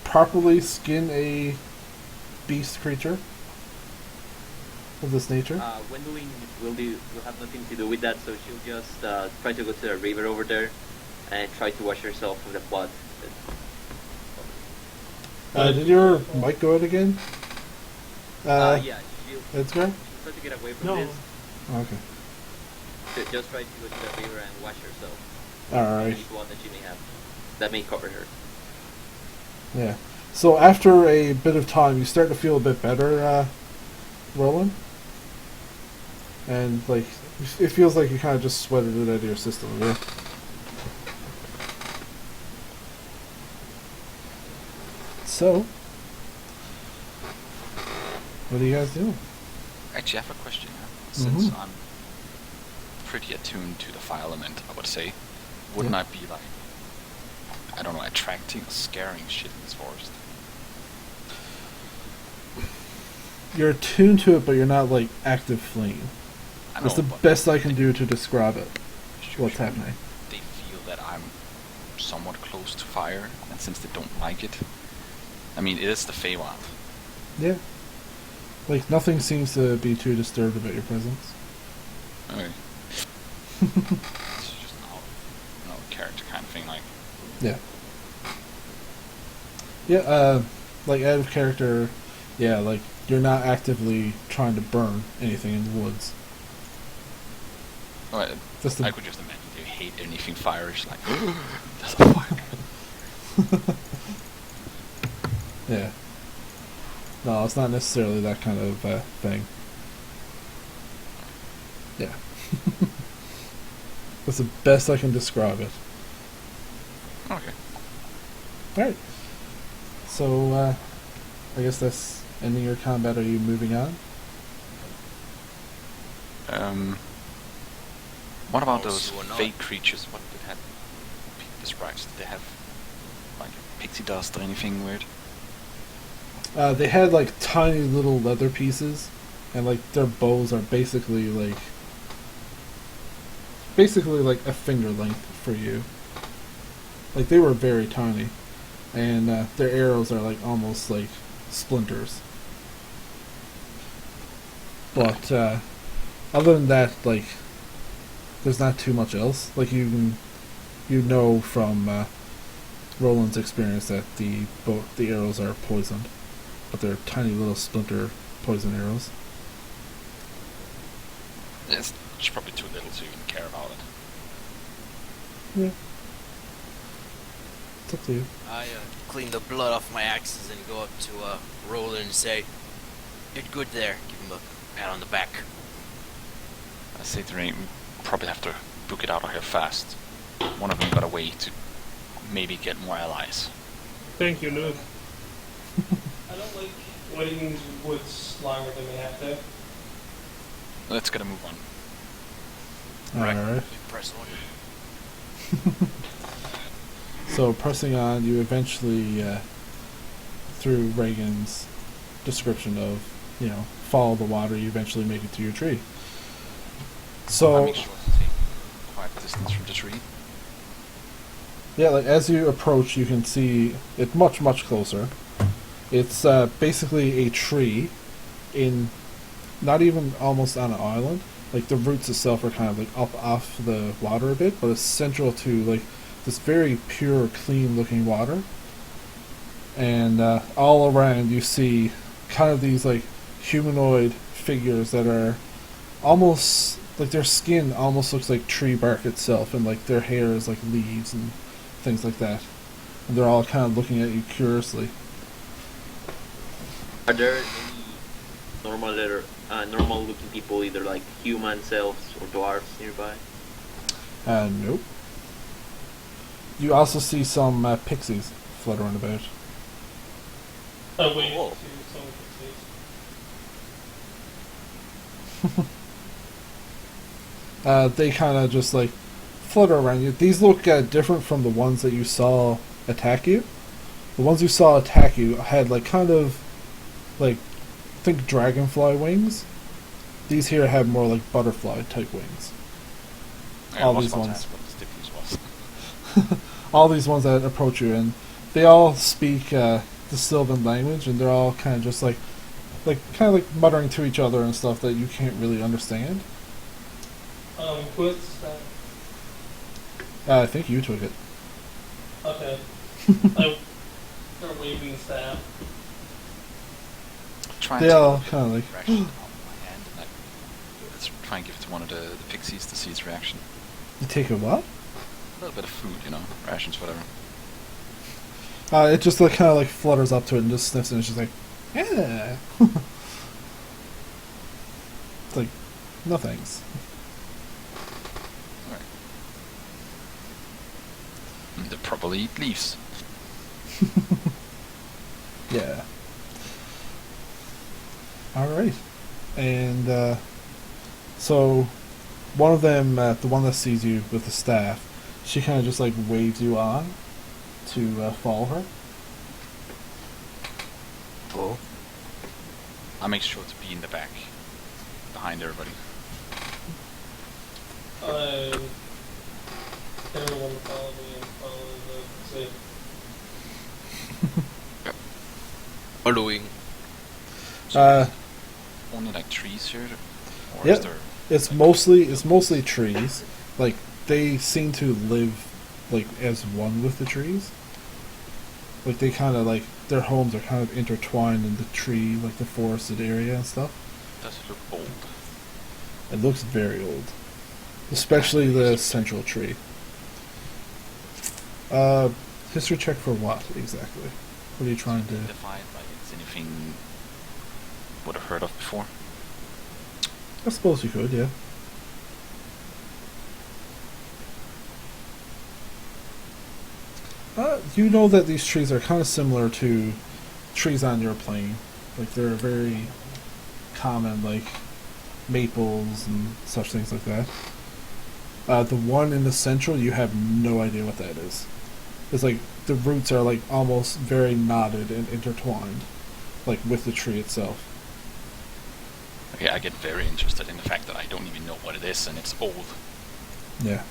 properly skin a beast creature of this nature. Gwendolyn will have nothing to do with that, so she'll just try to go to the river over there and try to wash herself of the blood. Did your mic go out again? Yeah, she'll Edgar? try to get away from no. this. Okay. So just try to go to the river and wash herself. Alright. Any blood that she may have. That may cover her. Yeah. So after a bit of time, you start to feel a bit better, Rolen. And, like, it feels like you kind of just sweated it out of your system, yeah? So, what are you guys doing? Actually, I have a question. Since Mhm. I'm pretty attuned to the fire element, I would say, wouldn't Yeah. I be like, I don't know, attracting or scaring shit in this forest? You're attuned to it, but you're not, like, active flame. I That's know, the but best I can do to describe it. sure, What's happening. They feel that I'm somewhat close to fire, and since they don't like it, I mean, it is the Feywild. Yeah. Like, nothing seems to be too disturbed about your presence. Okay. It's just an out of character kind of thing, like. Yeah. Yeah, like, out of character, yeah, like, you're not actively trying to burn anything in the woods. Well, Just I the, could just imagine they hate anything fire-ish, like, there's a fire. yeah. No, it's not necessarily that kind of thing. Yeah. That's the best I can describe it. Okay. Alright. So, I guess that's ending your combat. Are you moving on? What about Oh, those so we're not- fake creatures? What did they have? Describes. Did they have like pixie dust or anything weird? They had like tiny little leather pieces, and like their bows are basically like a finger length for you. Like they were very tiny, and their arrows are like almost like splinters. But other than that, like there's not too much else. Like you know from Roland's experience that the arrows are poisoned, but they're tiny little splinter poison arrows. It's probably too little to even care about it. Yeah. It's up to you. I clean the blood off my axes and go up to Rolen and say, "Did good there." Give him a pat on the back. I say to Rain, we probably have to book it out of here fast. One of them got away to maybe get more allies. Thank you, Luke. I don't like waiting in these woods longer than we have to. Let's get a move on. Alright. Press on. So pressing on, you eventually, through Reagan's description of, follow the water, you eventually make it to your tree. I So, make sure to take quite a distance from the tree. yeah, like as you approach, you can see it much, much closer. It's basically a tree in, not even almost on an island. Like the roots itself are kind of like up off the water a bit, but it's central to like this very pure, clean looking water. And all around you see kind of these like humanoid figures that are almost like their skin almost looks like tree bark itself, and like their hair is like leaves and things like that. And they're all kind of looking at you curiously. Are there any normal looking people, either like humans, elves, or dwarves nearby? Nope. You also see some pixies fluttering about. I wait Oh. to someone succeeds. They kind of just like flutter around you. These look different from the ones that you saw attack you. The ones you saw attack you had like kind of like, think dragonfly wings. These here have more like butterfly type wings. Yeah, All I was these about to ones. ask what the difference was. All these ones that approach you, and they all speak the Sylvan language, and they're all kind of just like muttering to each other and stuff that you can't really understand. What's that? I think you took it. Okay. They're waving staff. Try They and all take kind of like, reaction out of my hand, and let's try and give it to one of the pixies to see its reaction. you take a what? A little bit of food, rations, whatever. It just like kind of like flutters up to it and just sniffs, and it's just like, yeah. It's like, no thanks. Alright. They probably eat leaves. Yeah. Alright. And, so, one of them, the one that sees you with the staff, she kind of just like waves you on to follow her. Oh. I make sure to be in the back, behind everybody. Everyone follow me and follow the safe. Following. So only like trees here, or Yep. is there? It's mostly trees. Like they seem to live like as one with the trees. Like they kind of like their homes are kind of intertwined in the tree, like the forested area and stuff. Does it look old? It looks very old, especially the central tree. History check for what exactly? What are you trying to? Identified like it's anything would have heard of before? I suppose you could, yeah. You know that these trees are kind of similar to trees on your plane. Like they're very common, like maples and such things like that. The one in the central, you have no idea what that is. It's like the roots are like almost very knotted and intertwined. like with the tree itself. Okay, I get very interested in the fact that I don't even know what it is and it's old. Yeah.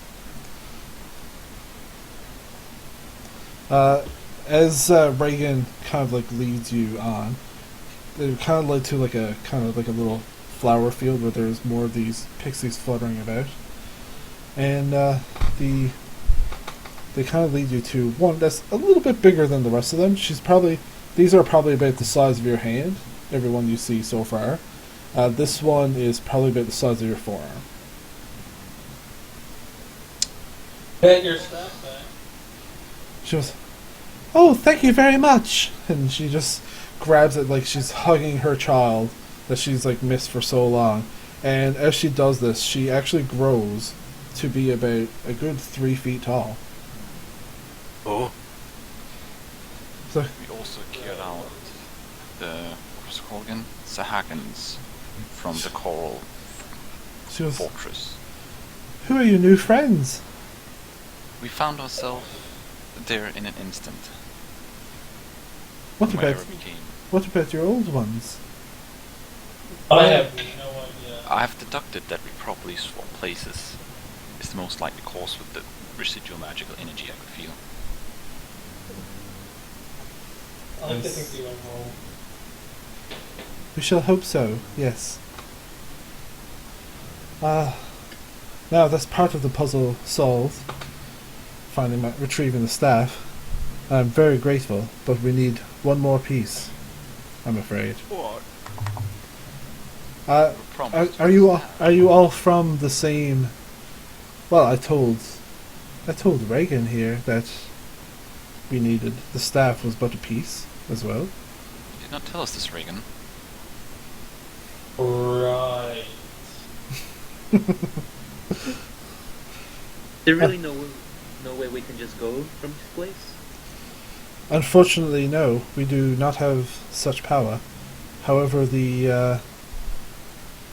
As Reagan kind of like leads you on, it kind of led to like a little flower field where there's more of these pixies fluttering about, and they kind of lead you to one that's a little bit bigger than the rest of them. These are probably about the size of your hand. Everyone you see so far. This one is probably about the size of your forearm. Get your staff back. She goes, "Oh, thank you very much," and she just grabs it like she's hugging her child that she's like missed for so long. And as she does this, she actually grows to be about a good 3 feet tall. Oh. So We also cleared out the, what's it called again? Sahagins from the coral she goes, fortress. "Who are your new friends?" We found ourselves there in an instant. What from about wherever we came. what about your old ones? I have no idea. I have deducted that we probably swap places. Is the most likely cause with the residual magical energy I could feel. I like to think they went home. We shall hope so, yes. Now that's part of the puzzle solved. Retrieving the staff. I'm very grateful, but we need one more piece, I'm afraid. What? Are you all from the same? Well, I told Reagan here that we needed the staff was but a piece as well. You did not tell us this, Reagan. Right. There really no way we can just go from this place? Unfortunately, no, we do not have such power. However, the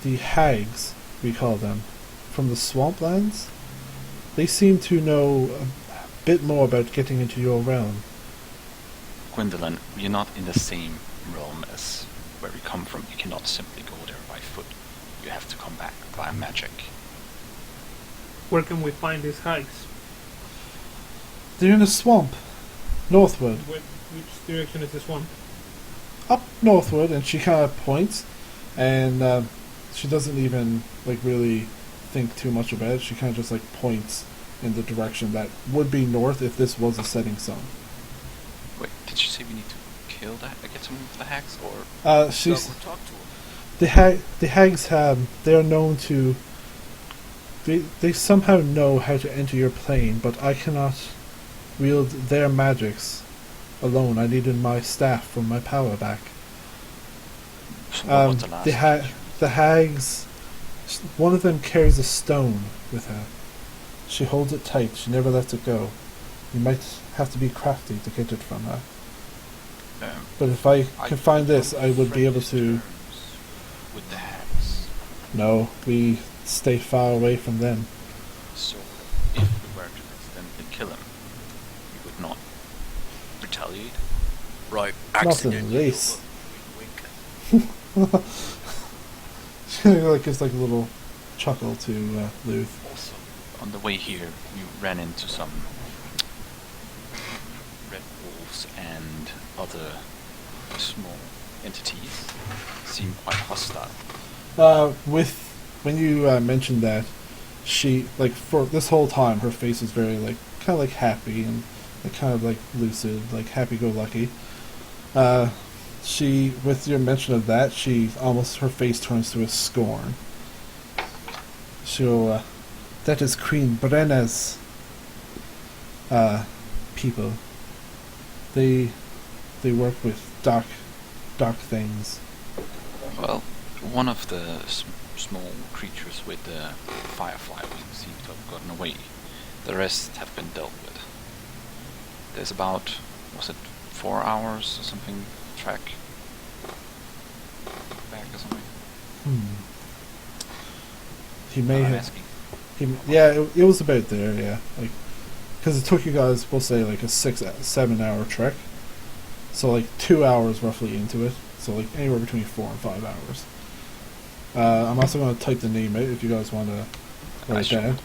hags, we call them, from the swamplands, they seem to know a bit more about getting into your realm. Gwendolyn, we are not in the same realm as where we come from. You cannot simply go there by foot. You have to come back by magic. Where can we find these hikes? They're in a swamp, northward. Which direction is this one? Up northward, and she kind of points, and she doesn't even like really think too much about it. She kind of just like points in the direction that would be north if this was a setting sun. Wait, did you say we need to kill get some of the hags, or? She's Go talk to him. the hags they are known to. They somehow know how to enter your plane, but I cannot wield their magics alone. I needed my staff for my power back. So what was the last The hags, one of them carries a stone with her. She holds it tight. She never lets it go. You might have to be crafty to get it from her. But if I can find this, I would be able to. With the hags. No, we stay far away from them. So, if we were to accidentally kill him, we would not retaliate. Right, Not in accidentally. the race. Wink, wink. She like gives like a little chuckle to Luth. Also, on the way here, we ran into some red wolves and other small entities. Seem quite hostile. When you mentioned that, she like for this whole time her face was very like kind of like happy and like kind of like lucid, like happy-go-lucky. She, with your mention of that, her face turns to a scorn. She'll, that is Queen Brenna's people. They work with dark things. Well, one of the small creatures with the firefly wings seem to have gotten away. The rest have been dealt with. There's about, was it 4 hours or something, track back or something? He may I'm have. asking. It was about there, yeah. Like, because it took you guys, we'll say, like a 6-7 hour trek. So like 2 hours roughly into it. So like anywhere between 4 and 5 hours. I'm also going to type the name out if you guys want to write it down.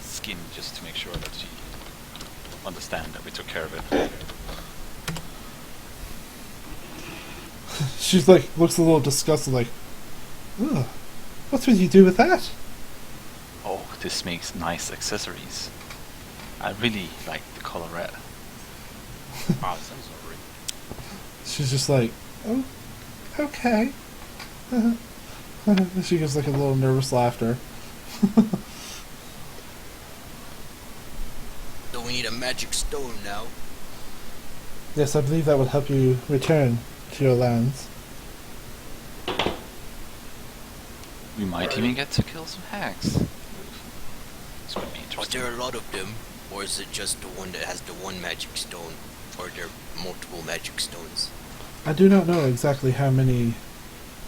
Skin, just to make sure that she understand that we took care of it. She's like, looks a little disgusted, like, ugh, what would you do with that? Oh, this makes nice accessories. I really like the color red. Wow, it sounds so great. She's just like, oh, okay. She gives like a little nervous laughter. So we need a magic stone now. Yes, I believe that would help you return to your lands. We might even get to kill some hags. It's gonna be Are interesting. there a lot of them? Or is it just the one that has the one magic stone? Or are there multiple magic stones? I do not know exactly how many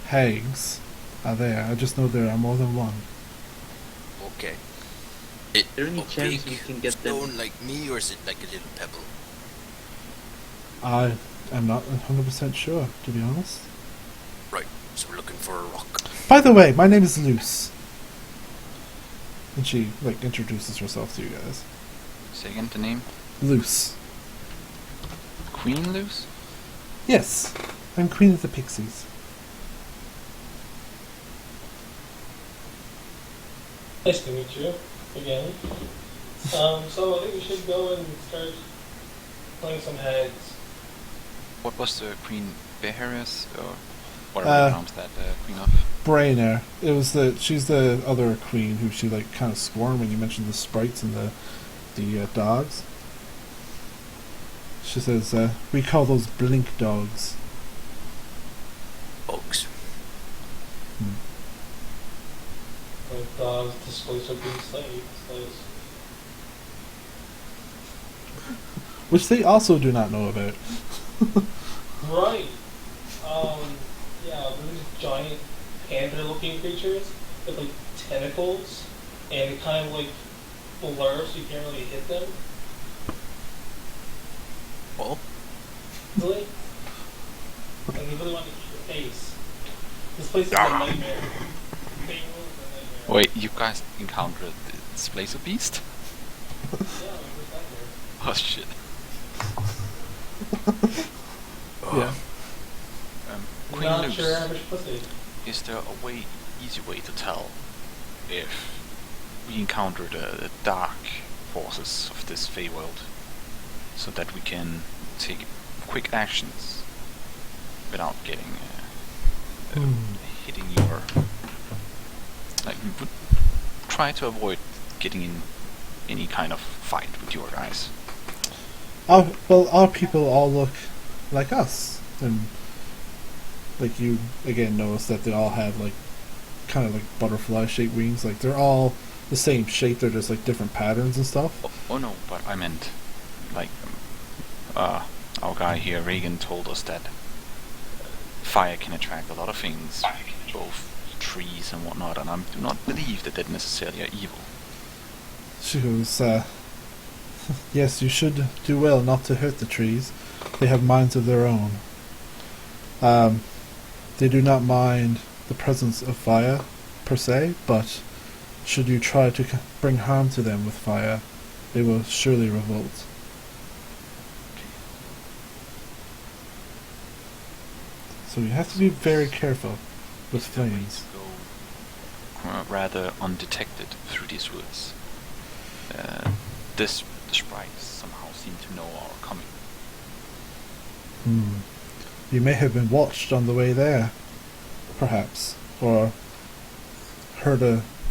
hags are there. I just know there are more than one. Okay. Is there any A chance big we can get them? stone like me, or is it like a little pebble? I am not 100% sure, to be honest. Right, so we're looking for a rock. By the way, my name is Luce. And she, like, introduces herself to you guys. Say again the name? Luce. Queen Luce? Yes, I'm Queen of the Pixies. Nice to meet you again. So I think we should go and start playing some hags. What was the Queen Beharis, or whatever you pronounce that queen of? Brainer. It was she's the other queen who she, like, kind of scorned when you mentioned the sprites and the dogs. She says, we call those blink dogs. Bugs. Like dogs displaced of being slaves. Which they also do not know about. Right. Yeah, these giant panda-looking creatures with like tentacles, and it kind of like blur so you can't really hit them. Well, Really? Like you really want to eat your face. This place is a nightmare. Fate World is a nightmare. Wait, you guys encountered this Blazer Beast? Yeah, we were back there. Oh shit. Yeah. Queen Not Luce, sure how much pussy. is there a easy way to tell if we encounter the dark forces of this Feywild, so that we can take quick actions without getting hitting your, like, we would try to avoid getting in any kind of fight with your guys. Our people all look like us, and like you again notice that they all have like kind of like butterfly-shaped wings. Like they're all the same shape. They're just like different patterns and stuff. Oh no, but I meant, like, our guy here, Reagan, told us that fire can attract a lot of things, both trees and whatnot, and I do not believe that they necessarily are evil. She goes, yes, you should do well not to hurt the trees. They have minds of their own. They do not mind the presence of fire, per se, but should you try to bring harm to them with fire, they will surely revolt. So you have to be very careful with flames. Go rather undetected through these woods. The sprites somehow seem to know our coming. You may have been watched on the way there, perhaps, or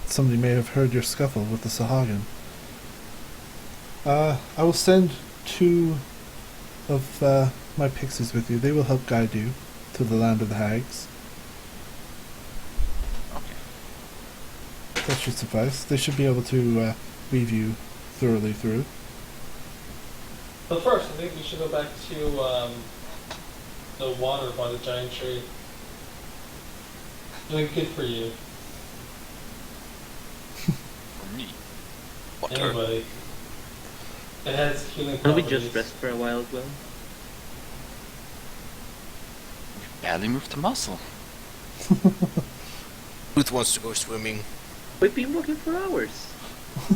somebody may have heard your scuffle with the Sahagin. I will send 2 of my pixies with you. They will help guide you to the land of the hags. Okay. That should suffice. They should be able to weave you thoroughly through. But first, I think we should go back to the water by the giant tree. Doing good for you. For me. Anybody. It has healing Can we properties. just rest for a while as well? barely moved the muscle. Ruth wants to go swimming. We've been walking for hours.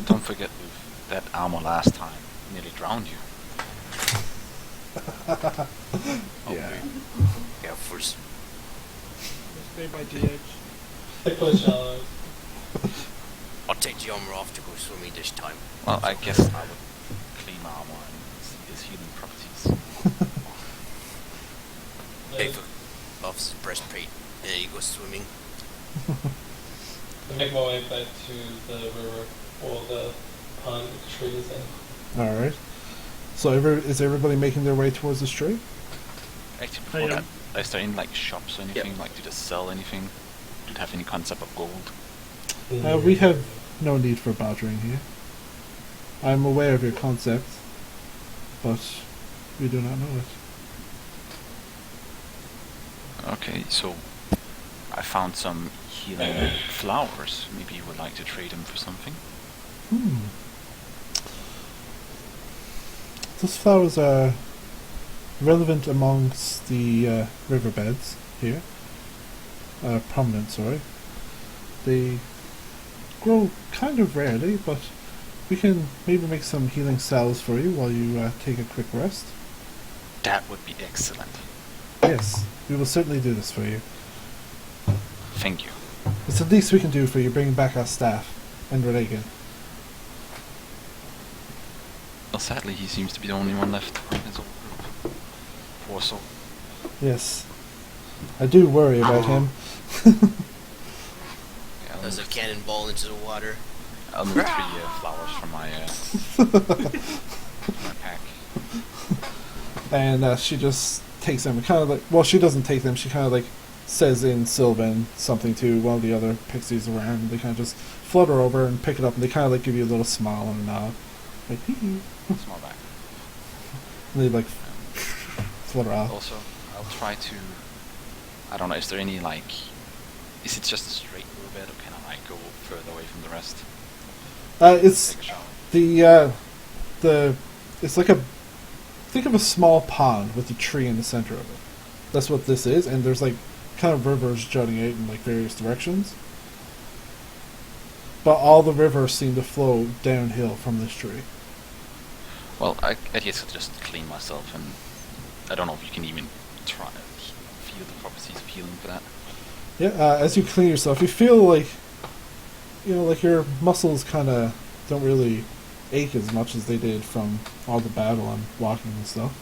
Don't forget with that armor last time nearly drowned you. Yeah. Yeah, first. Stay by the edge. They put shallow. I'll take the armor off to go swimming this time. Well, I guess I would clean my armor and see his healing properties. Take off his breastplate. There you go swimming. I make my way back to the river or the pond with the trees in. Alright. So is everybody making their way towards the street? Actually, before that, is there any like shops or anything? Like, do they sell anything? Do they have any concept of gold? We have no need for bartering here. I'm aware of your concept, but we do not know it. Okay, so I found some healing flowers. Maybe you would like to trade them for something? Those flowers are relevant amongst the riverbeds here. Prominent, sorry. They grow kind of rarely, but we can maybe make some healing salves for you while you take a quick rest. That would be excellent. Yes, we will certainly do this for you. Thank you. It's the least we can do for you, bringing back our staff and Regan. Well, sadly, he seems to be the only one left in his whole group. Poor soul. Yes, I do worry about him. Yeah, Does a cannonball into the water. I'll move 3 flowers from my my pack. And she just takes them, kind of like, well, she doesn't take them, she kind of like says in Sylvan something to one of the other pixies around, and they kind of just flutter over and pick it up, and they kind of like give you a little smile and a nod. Like, hee hee. Small back. And they like flutter off. Also, I'll try to. I don't know. Is there any like? Is it just a straight riverbed, or can I like go further away from the rest? It's Take a shower. the it's like a, think of a small pond with a tree in the center of it. That's what this is, and there's like kind of rivers jutting out in like various directions. But all the rivers seem to flow downhill from this tree. Well, I guess I'll just clean myself, and I don't know if you can even try to feel the properties of healing for that. Yeah, as you clean yourself, you feel like, you know, like your muscles kind of don't really ache as much as they did from all the battle and walking and stuff.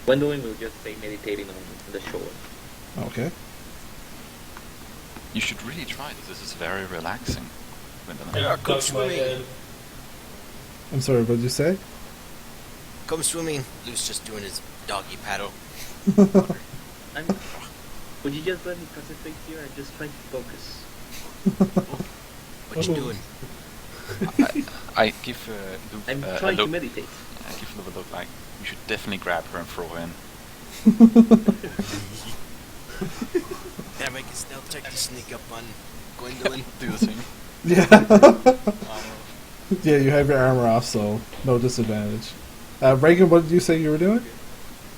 Gwendolyn will just stay meditating on the shore. Okay. You should really try this. This is very relaxing. Yeah, Duck come my swimming. head. I'm sorry, what did you say? Come swimming. Lou's just doing his doggy paddle. Would you just let me concentrate here? I'm just trying to focus. What you doing? I give Luke I'm a trying to look. meditate. I give Luke a look like you should definitely grab her and throw her in. Can I make a stealth check to sneak up on Gwendolyn? Do the same. Yeah. Yeah, you have your armor off, so no disadvantage. Reagan, what did you say you were doing?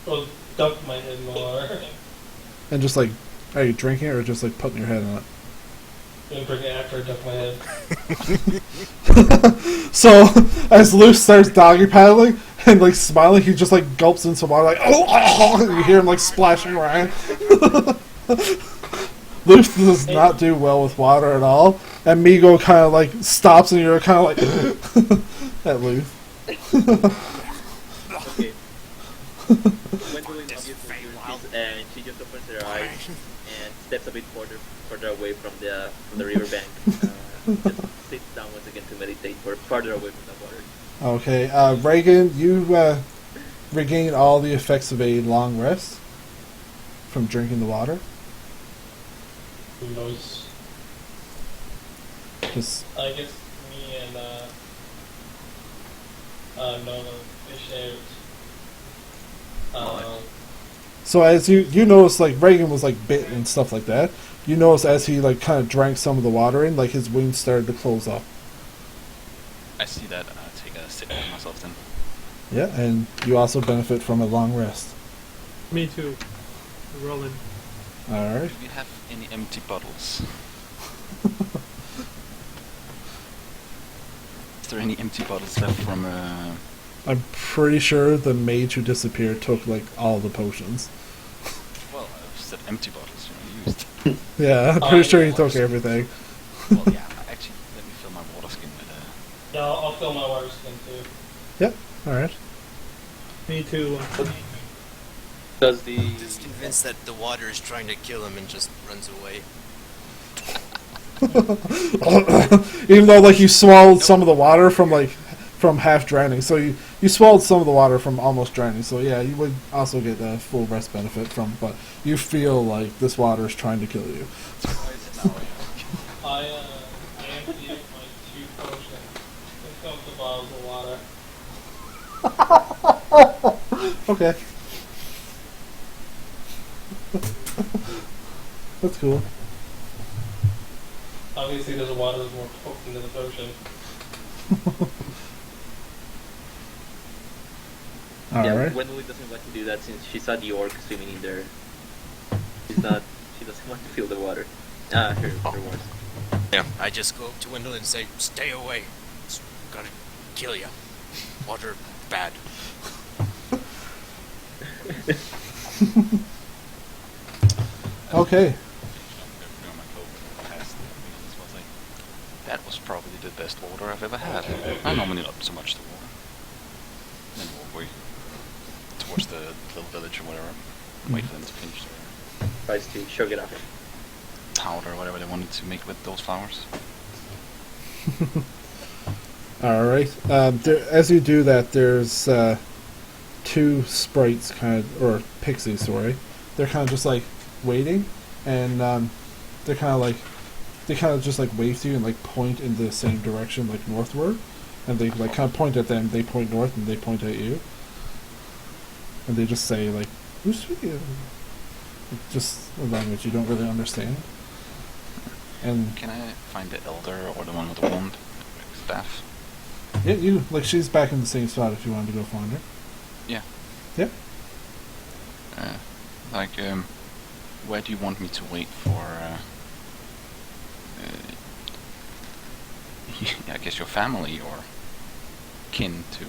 Well, duck my head in the water. And just like, are you drinking it or just like putting your head on it? And bring it after I duck my head. So, as Luce starts doggy paddling and like smiling, he just like gulps in some water, like, oh, and you hear him like splashing around. Luce does not do well with water at all, and Migo kind of like stops, and you're kind of like at Luce. Okay. Gwendolyn obviously hears this, and she just opens her eyes and steps a bit further away from the riverbank. Just sits down once again to meditate farther away from the water. Okay, Reagan, you regain all the effects of a long rest from drinking the water. Who knows? Just I guess me and Nola fish out. so as you notice, like Reagan was like bit and stuff like that. You notice as he like kind of drank some of the water in, like his wounds started to close up. I see that, and I take a sip of myself then. Yeah, and you also benefit from a long rest. Me too. Rolen. Alright. Do we have any empty bottles? Is there any empty bottles left from I'm pretty sure the mage who disappeared took, like, all the potions. well, I said empty bottles, used. Yeah, I'm pretty sure he took everything. Well, yeah, actually, let me fill my water skin with Yeah, I'll fill my water skin too. Yep, alright. Me too. Does the Just convinced that the water is trying to kill him and just runs away. Even though, like, you swallowed some of the water from half drowning, so you swallowed some of the water from almost drowning, so yeah, you would also get a full rest benefit from, but you feel like this water is trying to kill you. I emptied my 2 potions and filled the bottles of water. Okay. That's cool. Obviously, the water is more potent than the potion. yeah, Alright. Gwendolyn doesn't want to do that since she saw the orc swimming in there. She doesn't want to feel the water. Her words. Yeah, I just go up to Wendell and say, "Stay away. It's gonna kill you. Water bad." Okay. That was probably the best water I've ever had. I normally not so much the water. Then walk away towards the little village or whatever. Wait for them to finish their Tries to chug it up. powder or whatever they wanted to make with those flowers. Alright. As you do that, there's 2 sprites, or pixies, sorry. They're kind of just like waiting, and they kind of just like wave to you and like point in the same direction, like northward, and they like kind of point at them. They point north and they point at you, and they just say like, "Who's speaking?" Just a language you don't really understand. And Can I find the elder or the one with the wand staff? yeah, she's back in the same spot if you wanted to go find her. Yeah. Yep. Where do you want me to wait for? I guess your family or kin to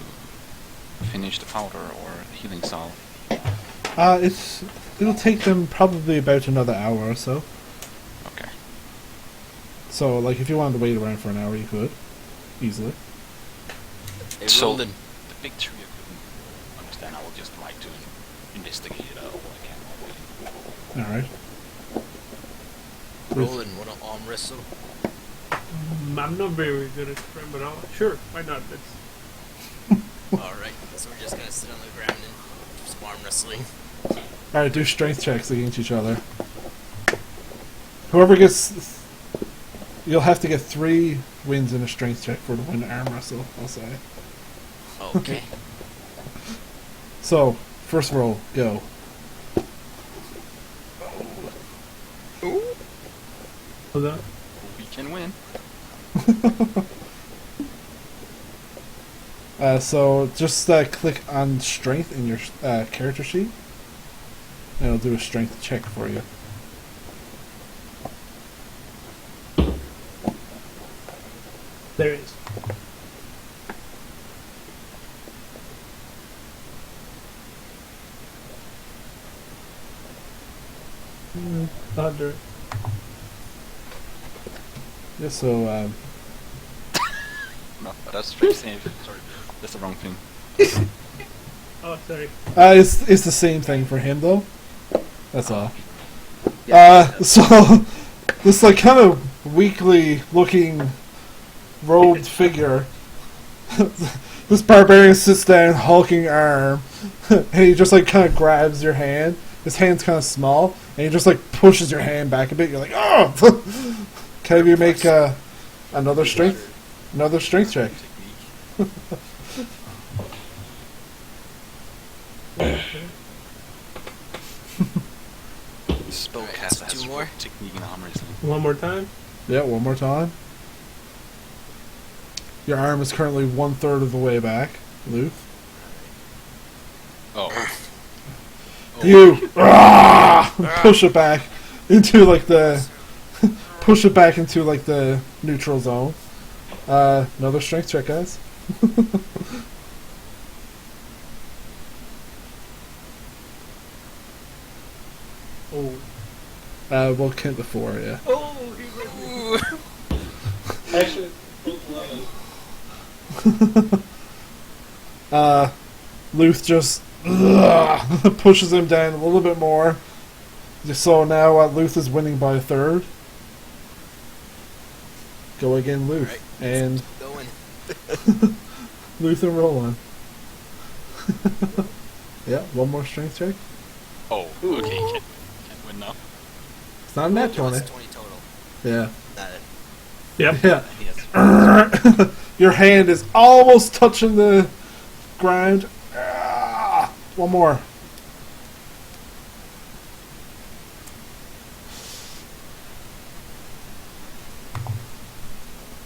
finish the powder or healing salve. It'll take them probably about another hour or so. Okay. So, like, if you wanted to wait around for an hour, you could easily. Hey, So Rolen. the big tree I couldn't understand. I would just like to investigate it all I can while waiting. All right. Rolen, wanna arm wrestle? I'm not very good at scrim, but sure, why not? Alright, so we're just gonna sit on the ground and do some arm wrestling. All right, do strength checks against each other. Whoever gets, you'll have to get 3 wins in a strength check for the win arm wrestle. I'll say. Okay. So, first roll, go. Hold on. We can win. So just click on strength in your character sheet, and it'll do a strength check for you. There it is. Thunder. Yeah, so No, that's straight save. Sorry, that's the wrong thing. Oh, sorry. it's the same thing for him though. That's all. So this like kind of weakly looking robed figure. This barbarian sits down, hulking arm, and he just like kind of grabs your hand. His hand's kind of small, and he just like pushes your hand back a bit. You're like, oh! Can you make another strength check? Spellcaster has 2 more? technique in arm wrestling. One more time. Yeah, one more time. Your arm is currently 1/3 of the way back, Luke. Oh. you push it back into like the neutral zone. Another strength check, guys. Oh. We'll count the 4, yeah. Oh, he actually, both 11. Luth just pushes him down a little bit more. So now Luth is winning by a third. Go again, Luth. Right. And Going. Luth and Rolen. Yeah, one more strength check. Oh, okay, can't win now. It's not a nat 20. It's 20 total. Yeah. Not it. Yep. Yeah. I think that's Your hand is almost touching the ground. One more.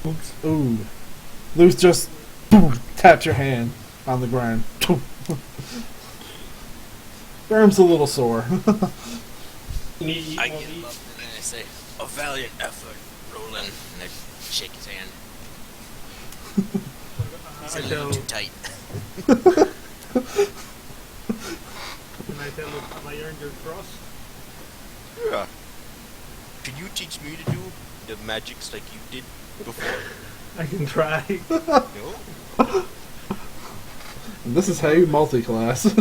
Oops. Ooh. Luth just boom, tapped your hand on the ground. Your arm's a little sore. You need to eat I more get meat. him up and then I say, a valiant effort, Roland. And I shake his hand. He's a little too tight. Can I tell him, have I earned your trust? Yeah. Can you teach me to do the magics like you did before? I can try. No? And this is how you multi-class.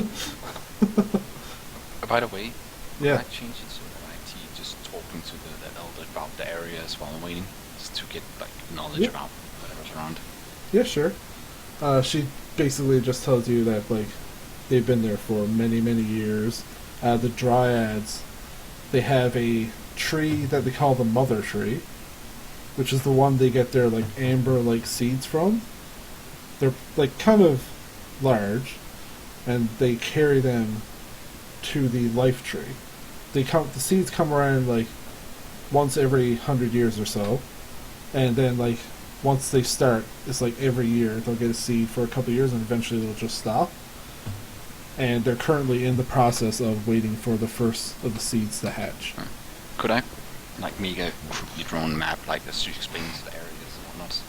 By the way, Yeah. I changed it so that I just talking to the elder about the areas while I'm waiting, just to get like knowledge Yeah. about whatever's around. Yeah, sure. She basically just tells you that like they've been there for many, many years. The Dryads, they have a tree that they call the Mother Tree, which is the one they get their like amber-like seeds from. They're like kind of large, and they carry them to the Life Tree. The seeds come around like once every 100 years or so, and then like once they start, it's like every year they'll get a seed for a couple of years, and eventually they'll just stop. And they're currently in the process of waiting for the first of the seeds to hatch. Could I, like, make a crudely drawn map like this to explain the areas and whatnot?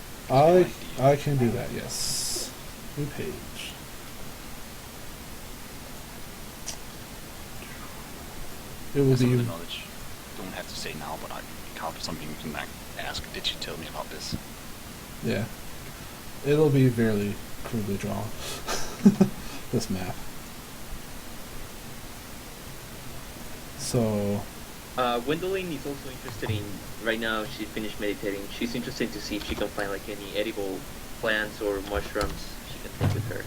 I can do that. Yes. New page. It will Some of be the knowledge. Don't have to say now, but it can't be something you can like ask. Did you tell me about this? yeah. It'll be very crudely drawn. This map. So Gwendolyn is also interested in, right now she finished meditating, she's interested to see if she can find like any edible plants or mushrooms she can take with her.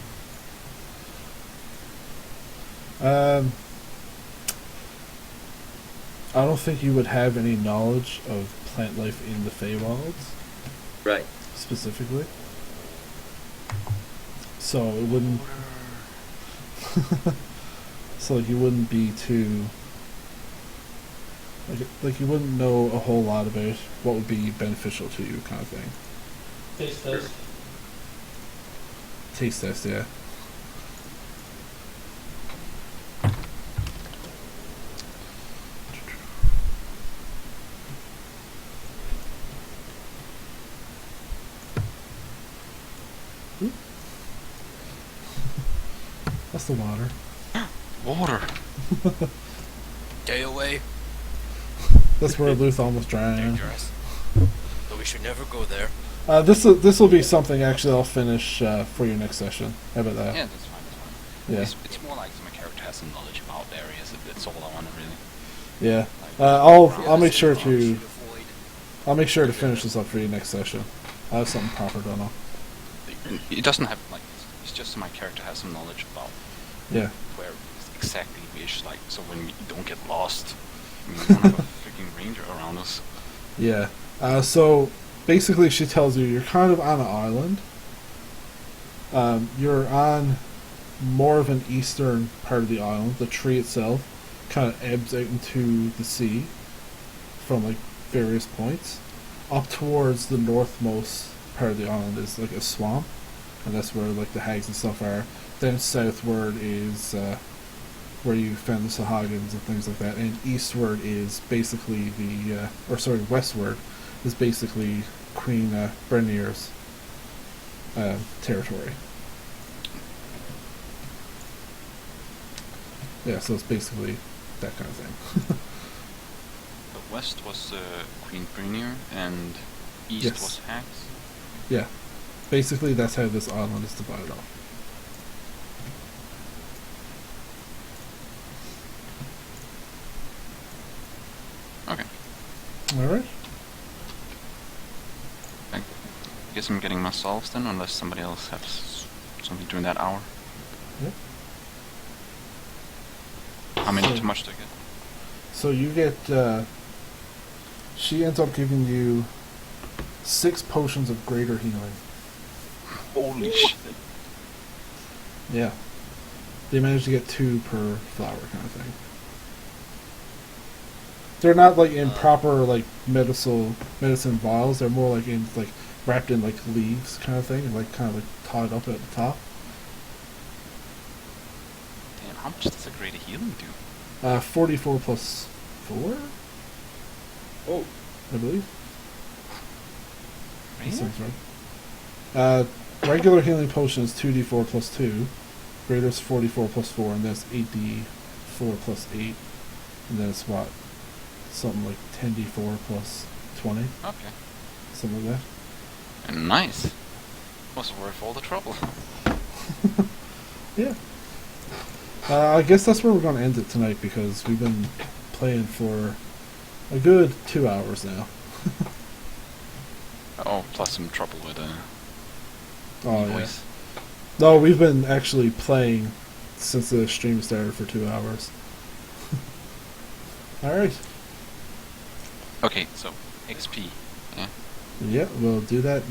I don't think you would have any knowledge of plant life in the Feywilds Right. specifically. So it wouldn't so like you wouldn't be too like you wouldn't know a whole lot about what would be beneficial to you kind of thing. Taste test. Taste test, yeah. That's the water. Water. Stay away. That's where Luth almost drowned. Dangerous. But we should never go there. This will be something actually I'll finish for your next session. How about that? Yeah, that's fine. That's fine. Yeah. It's more like my character has some knowledge about the areas. That's all I want to really. Yeah. Like, I'll make sure to Should avoid. I'll make sure to finish this up for you next session. I have something proper done on. It doesn't have like. It's just so my character has some knowledge about Yeah. where exactly we should like. So when we don't get lost, we don't have a freaking ranger around us. Yeah. So basically, she tells you you're kind of on an island. You're on more of an eastern part of the island. The tree itself kind of ebbs out into the sea from like various points. Up towards the northmost part of the island is like a swamp, and that's where like the hags and stuff are. Then southward is where you fend the Sahagins and things like that, and eastward is basically westward is basically Queen Brenir's territory. Yeah, so it's basically that kind of thing. The west was Queen Brynir and east Yes. was Hax. Yeah, basically that's how this island is divided up. Okay. Alright. I guess I'm getting my solves then, unless somebody else has something during that hour. Yep. How many So- too much to get? So you get, she ends up giving you 6 potions of greater healing. Holy shit. Yeah. They manage to get 2 per flower kind of thing. They're not like in proper like medicine vials, they're more like in like wrapped in like leaves kind of thing and like kind of like tied up at the top. Damn, how much does a greater healing do? 44 plus 4, Oh, I believe. That Really? sounds right. Regular healing potion is 2d4 plus 2. Greater is 44 plus 4, and that's 8d4 plus 8. And then it's what? Something like 10d4 plus 20. Okay. Something like that. Nice. Was worth all the trouble. Yeah. I guess that's where we're going to end it tonight because we've been playing for a good 2 hours now. Oh, plus some trouble with Oh, yeah. voice. No, we've been actually playing since the stream started for 2 hours. Alright. Okay, so XP. Yeah. Yeah, we'll do that